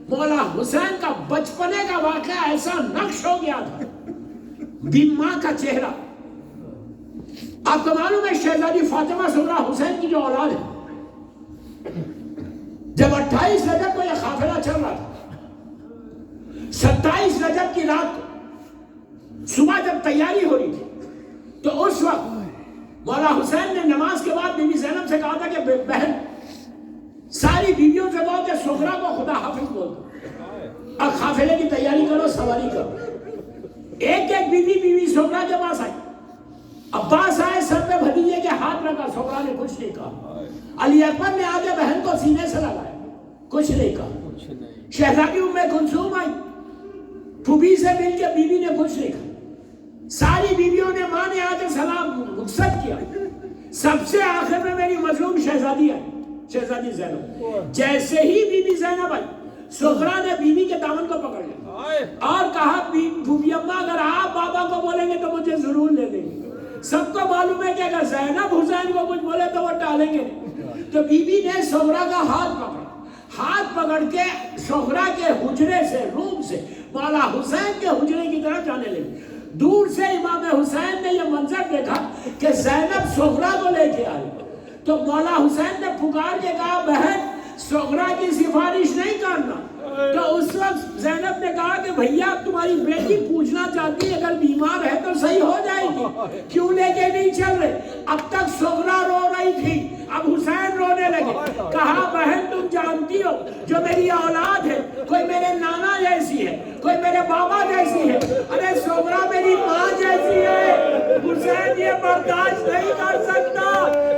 مولا حسین کا بچپنے کا واقعہ ایسا نقش ہو گیا تھا، بی ماں کا چہرہ۔ آپ کو معلوم ہے شہزادی فاطمہ زہرا حسین کی جو اولاد ہے، جب 28 رجب کو یہ قافلہ چل رہا تھا، 27 رجب کی رات کو صبح جب تیاری ہو رہی تھی، تو اس وقت مولا حسین نے نماز کے بعد بی بی زینب سے کہا تھا کہ بہن ساری بیویوں سے بہت ہے سغرا کو خدا حافظ بول دو، اب قافلے کی تیاری کرو، سواری کرو۔ ایک ایک بیوی بیوی سغرا کے پاس آئی، عباس آئے، سر پہ بھتیجے کے ہاتھ رکھا، سغرا نے کچھ نہیں کہا، علی اکبر نے آگے بہن کو سینے سے لگایا، کچھ نہیں کہا، شہزادی ام کلثوم آئی، پھوپھی سے مل کے بیوی نے کچھ نہیں کہا، ساری بیویوں نے ماں نے آ کے سلام رخصت کیا، سب سے آخر میں میری مظلوم شہزادی آئی، شہزادی زینب، جیسے ہی بی بی زینب آئی، سغرا نے بیوی کے دامن کو پکڑ لیا اور کہا پھوپھی اماں اگر آپ بابا کو بولیں گے تو مجھے ضرور لے لیں گے، سب کو معلوم ہے کہ اگر زینب حسین کو کچھ بولے تو وہ ٹالیں گے نہیں، تو بیوی نے سغرا کا ہاتھ پکڑا، ہاتھ پکڑ کے سغرا کے حجرے سے، روم سے مولا حسین کے حجرے کی طرف جانے لگی۔ دور سے امام حسین نے یہ منظر دیکھا کہ زینب سغرا کو لے کے آئی، تو مولا حسین نے پکار کے کہا بہن سغرا کی سفارش نہیں کرنا، تو اس وقت زینب نے کہا کہ بھیا اب تمہاری بیٹی پوچھنا چاہتی ہے اگر بیمار ہے تو صحیح ہو جائے گی، کیوں لے کے نہیں چل رہے؟ اب تک سغرا رو رہی تھی، اب حسین رونے لگے، کہا بہن تم جانتی ہو جو میری اولاد ہے کوئی میرے نانا جیسی ہے، کوئی میرے بابا جیسی ہے، ارے سغرا میری ماں جیسی ہے، حسین یہ برداشت نہیں کر سکتا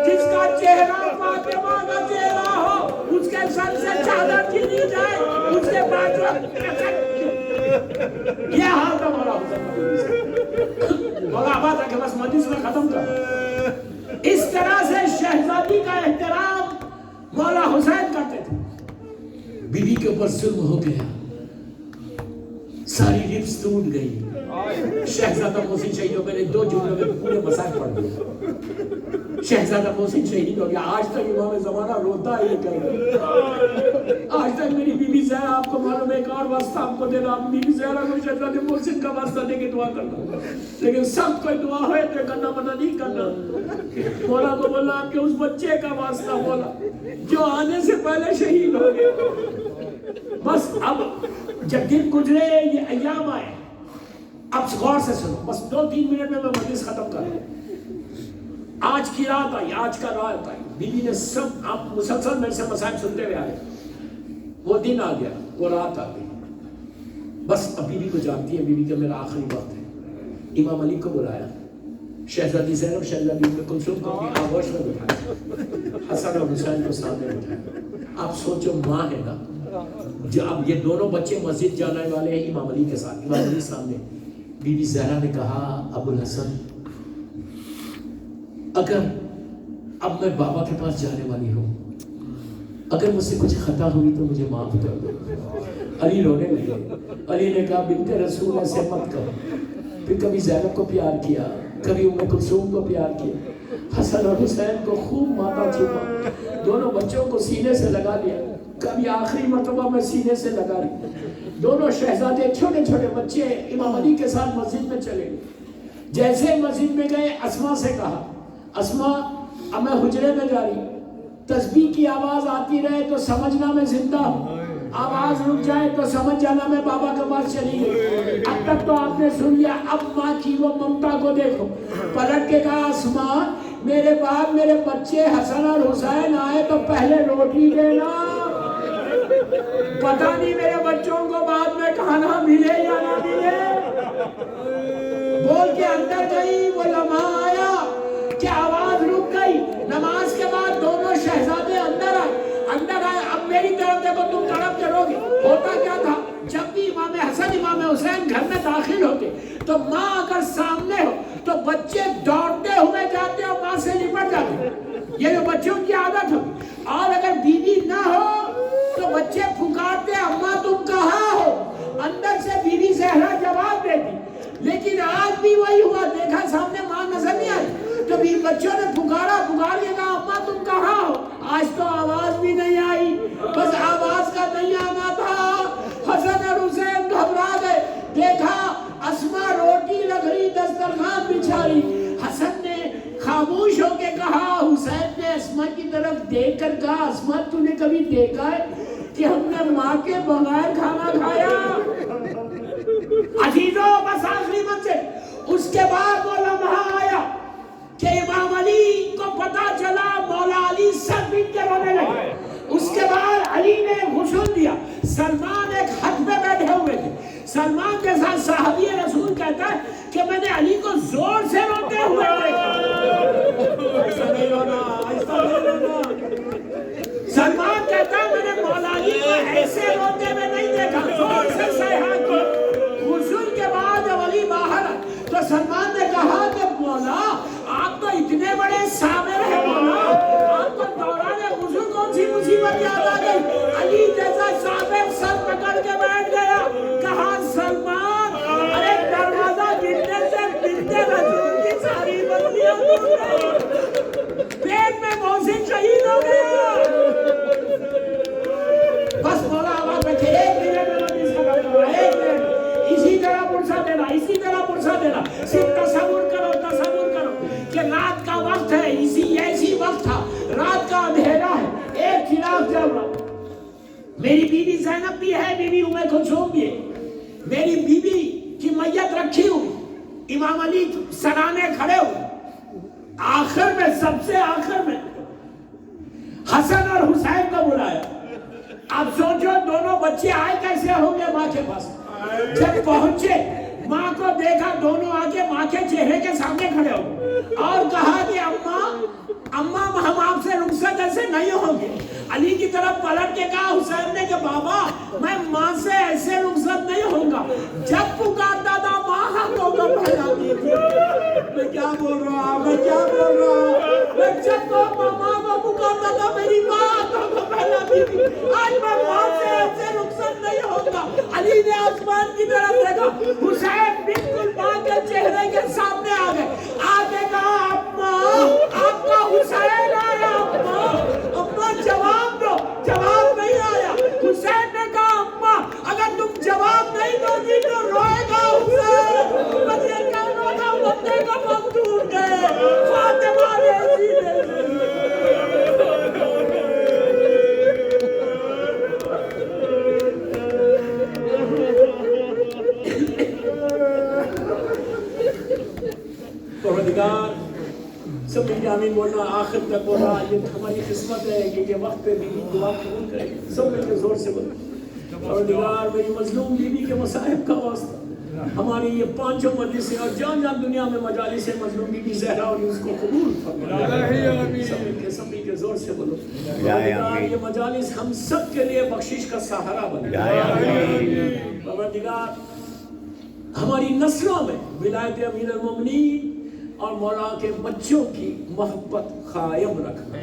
جس کا چہرہ فاطمہ کا چہرہ ہو اس کے سر سے چادر چھینی جائے، اس کے بعد یہ حال تھا مولا حسین، مولا بات ہے کہ بس مجلس میں ختم کر۔ اس طرح سے شہزادی کا احترام مولا حسین کرتے تھے۔ بیوی کے اوپر ظلم ہو گیا، ساری ربس ٹوٹ گئی، شہزادہ محسن شہید ہو گئے، 2 جملوں میں پورے مسائل پڑھ گئے، شہزادہ محسن شہید ہو گیا۔ آج تک امام زمانہ روتا ہے یہ کہہ رہا، آج تک میری بیوی زہرا، آپ کو معلوم ہے ایک اور واسطہ آپ کو دینا، آپ بیوی زہرا کو شہزادہ محسن کا واسطہ دے کے دعا کرنا، لیکن سب کوئی دعا ہوئے تو کرنا پتہ نہیں کرنا، مولا کو بولا آپ کے اس بچے کا واسطہ بولا جو آنے سے پہلے شہید ہو گیا۔ بس اب جب دن گزرے یہ ایام آئے، اب غور سے سنو، بس 2-3 منٹ میں مجلس ختم کر رہا ہوں۔ آج کی رات آئی، آج کا رات آئی، بیوی نے سب، آپ مسلسل میرے سے مسائل سنتے ہوئے آئے، وہ دن آ گیا، وہ رات آ گئی، بس اب بیوی کو جانتی ہے، بیوی کا میرا آخری وقت ہے۔ امام علی کو بلایا، شہزادی زینب، شہزادی ام کلثوم کو اپنی آغوش میں بٹھایا، حسن اور حسین کو سامنے بٹھایا۔ آپ سوچو ماں ہے نا، جب اب یہ دونوں بچے مسجد جانے والے ہیں امام علی کے ساتھ، امام علی سامنے، بی بی زہرا نے کہا ابو الحسن اگر اب میں بابا کے پاس جانے والی ہوں، اگر مجھ سے کچھ خطا ہوئی تو مجھے معاف کر دو۔ علی رونے لگے، علی نے کہا بنت رسول ایسے مت کرو، پھر کبھی زینب کو پیار کیا، کبھی ام کلثوم کو پیار کیا، حسن اور حسین کو خوب ماتا چوما، دونوں بچوں کو سینے سے لگا لیا، کبھی آخری مرتبہ میں سینے سے لگا لی۔ دونوں شہزادے چھوٹے چھوٹے بچے امام علی کے ساتھ مسجد میں چلے گئے۔ جیسے مسجد میں گئے اسما سے کہا، اسما اب میں حجرے میں جا رہی، تسبیح کی آواز آتی رہے تو سمجھنا میں زندہ ہوں، آواز رک جائے تو سمجھ جانا میں بابا کے پاس چلی گئی۔ اب تک تو آپ نے سن لیا، اب ماں کی وہ ممتا کو دیکھو۔ پلٹ کے کہا، اسما میرے بعد میرے بچے حسن اور حسین آئے تو پہلے روٹی دینا، پتہ نہیں میرے بچوں کو بعد میں کھانا ملے یا نہ ملے۔ بول کے اندر گئی، وہ لمحہ آیا کہ آواز رک گئی۔ نماز کے بعد دونوں شہزادے اندر آئے۔ اب میری طرف دیکھو، تم تڑپ کے روگے۔ ہوتا کیا تھا، جب بھی امام حسن امام حسین گھر میں داخل ہوتے تو ماں اگر سامنے ہو تو بچے دوڑتے ہوئے جاتے اور ماں سے لپٹ جاتے، یہ جو بچوں کی عادت ہو۔ اور اگر بیوی نہ ہو تو بچے پکارتے، اماں تم کہاں ہو؟ اندر سے بیوی زہرا جواب دیتی۔ لیکن آج بھی وہی ہوا، دیکھا سامنے ماں نظر نہیں آئی تو بھی بچوں نے پکار کے کہا، اماں تم کہاں ہو؟ آج تو آواز بھی نہیں آئی، بس آواز کا نہیں آنا تھا۔ حسن اور حسین گھبرا گئے، دیکھا اسما روٹی رکھ رہی، دسترخوان بچھا رہی۔ حسن نے خاموش ہو کے کہا، حسین نے اسما کی طرف دیکھ کر کہا، اسما تو نے کبھی دیکھا ہے کہ ہم نے ماں کے بغیر کھانا کھایا؟ عزیزوں بس آخری منزل۔ اس کے بعد وہ لمحہ آیا کہ امام علی کو پتا چلا، مولا علی سر پیٹ کے رونے لگے۔ اس کے بعد علی نے غسل دیا، سلمان ایک حد پہ بیٹھے ہوئے تھے۔ سلمان کے ساتھ صحابی رسول کہتا ہے کہ میں نے علی کو زور سے روتے ہوئے دیکھا۔ ایسا نہیں ہونا، ایسا نہیں ہونا۔ سلمان کہتا ہے میں نے مولا علی کو ایسے روتے ہوئے نہیں دیکھا، زور سے صیحہ کی۔ غسل کے بعد جب علی باہر تو سلمان نے کہا کہ مولا آپ تو اتنے بڑے صابر ہیں، مولا آپ کو دوران غسل کون سی مصیبت یاد آ گئی؟ علی جیسا صابر سر پکڑ کے بیٹھ گیا، کہا سلمان ارے دروازہ گرنے سے گرتے رسول کی ساری بندیاں ٹوٹ گئی، پیٹ میں محسن شہید ہو گیا۔ بس مولا آواز بیٹھے، ایک منٹ ایک منٹ، اسی طرح پرسا دینا، اسی طرح پرسا دینا۔ صرف تصور کرو کہ رات کا وقت ہے، ایسی وقت تھا، رات کا اندھیرا ہے، ایک چراغ جل رہا۔ میری بیوی زینب بھی ہے، بیوی ام کلثوم بھی ہے، میری بیوی کی میت رکھی ہوئی، امام علی سرانے کھڑے ہوئے، آخر میں سب سے آخر میں حسن اور حسین کو بلایا۔ اب سوچو دونوں بچے آئے کیسے ہوں گے ماں کے پاس۔ جب پہنچے ماں کو دیکھا، دونوں آگے ماں کے چہرے کے سامنے کھڑے ہو اور کہا کہ اماں ہم آپ سے رخصت ایسے نہیں ہوں گے۔ علی کی طرف پلٹ کے کہا حسین نے کہ بابا میں ماں سے ایسے رخصت نہیں ہوں گا، جب پکارتا تھا ماں ہاتھوں کو پھیلاتی تھی۔ میں کیا بول رہا ہوں، میں جب ماں کو پکارتا تھا میری ماں ہاتھوں کو پھیلاتی تھی، آج میں ماں سے ایسے رخصت نہیں ہوں گا۔ علی نے آسمان کی طرف دیکھا، حسین بالکل ماں کے چہرے کے سامنے آ گئے، آگے کہا اماں آپ کا حسین آیا، اماں جواب دو۔ جواب نہیں آیا۔ حسین نے کہا اماں اگر تم جواب نہیں دو گی تو روئے گا حسین۔ مجھے کہنا تھا بندے کا پگ ٹوٹ گئے، فاطمہ نے پروردگار سب آمین بولنا، آخر تک بولا۔ یہ ہماری قسمت ہے کہ یہ وقت پہ بیوی دعا قبول کرے، سب مل کے زور سے بولو پروردگار میری مظلوم بیوی کے مصائب کا واسطہ، ہماری یہ پانچوں مجلسیں اور جان جان دنیا میں مجالس مظلوم بیوی زہرا اور اس کو قبول فرما۔ سب مل کے زور سے بولو پروردگار یہ مجالس ہم سب کے لیے بخشش کا سہارا بنے۔ پروردگار ہماری نسلوں میں ولایت امیر المومنین اور مولا کے بچوں کی محبت قائم رکھنا.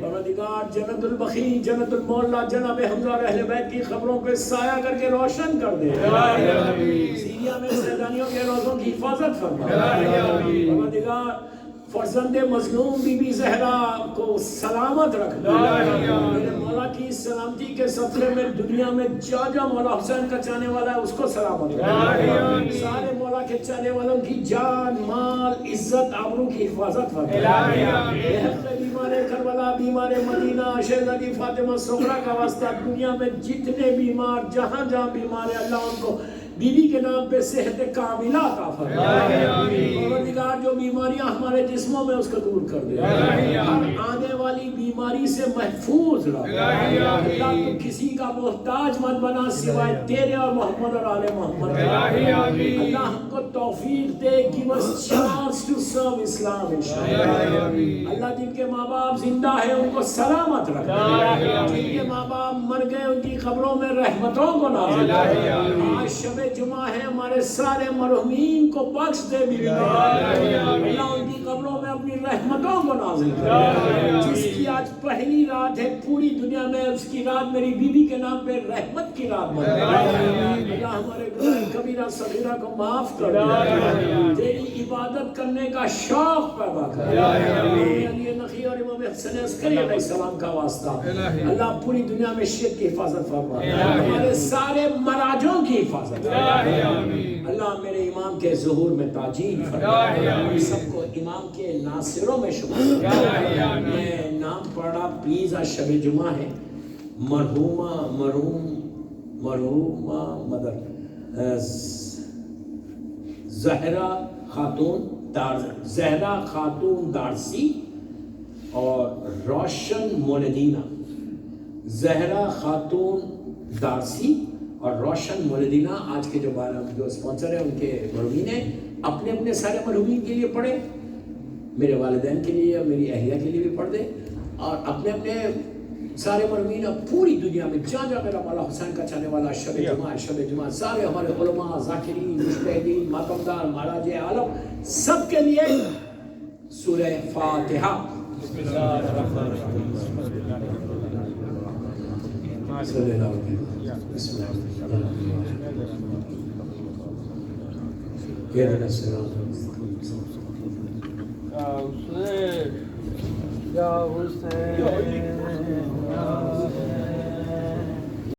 پروردگار جنت البقیع جنت المعلا جناب حمزہ اور اہل بیت کی خبروں پہ سایہ کر کے روشن کر دے. سیریا میں سیدانیوں کے روزوں کی حفاظت فرما. پروردگار فرزند مظلوم بی بی زہرا کو سلامت رکھنا. میرے مولا کی سلامتی کے سفرے میں دنیا میں جا جا مولا حسین کا چاہنے والا ہے اس کو سلامت رکھنا. سارے مولا کے چاہنے والوں کی جان مال عزت آبرو کی حفاظت فرما. بیمار کربلا بیمار مدینہ شہزادی فاطمہ زہرا کا واسطہ دنیا میں جتنے بیمار جہاں جہاں بیمار ہیں اللہ ان کو بی بی کے نام پہ صحت کاملہ عطا فرما. پروردگار جو بیماریاں ہمارے جسموں میں اس کو دور کر دے. ہر آنے والی بیماری سے محفوظ رکھ. اللہ تو کسی کا محتاج مت بنا سوائے تیرے اور محمد اور آل محمد. اللہ ہم کو توفیق دے. give us chance to serve Islam انشاءاللہ. اللہ جن کے ماں باپ زندہ ہیں ان کو سلامت رکھ. جن کے ماں باپ مر گئے ان کی قبروں میں رحمتوں کو نازل. آج شب جمعہ ہے ہمارے سارے مرحومین کو بخش دے. اللہ ان کی قبروں میں اپنی رحمتوں کو نازل کر. جس کی آج پہلی رات ہے پوری دنیا میں اس کی رات میری بی بی کے نام پہ رحمت کی رات بن گئی. اللہ ہمارے گناہ کبیرہ صغیرہ کو معاف کر. تیری عبادت کرنے کا شوق پیدا کر. علی نقی اور امام حسن عسکری علیہ السلام کا واسطہ اللہ پوری دنیا میں شرک کی حفاظت فرما. ہمارے سارے مراجوں کی حفاظت. اللہ میرے امام کے ظہور میں تاجیل فرما. سب کو امام کے ناصروں میں شمار. میں نام پڑھا پلیز. آج شب جمعہ ہے. مرحومہ مدر زہرا خاتون دارسی اور روشن مولدینہ. زہرا خاتون دارسی اور روشن مولدینہ آج کے جو اسپانسر ہیں ان کے مرحومین ہیں. اپنے اپنے سارے مرحومین کے لیے پڑھیں. میرے والدین کے لیے میری اہلیہ کے لیے بھی پڑھ دیں. اور اپنے اپنے سارے مرحومین پوری دنیا میں جہاں جہاں میرا مولا حسین کا چاہنے والا شب جمعہ سارے ہمارے علماء ذاکرین مجتہدین ماتمدار مہاراج عالم سب کے لیے سورہ فاتحہ. یا حسین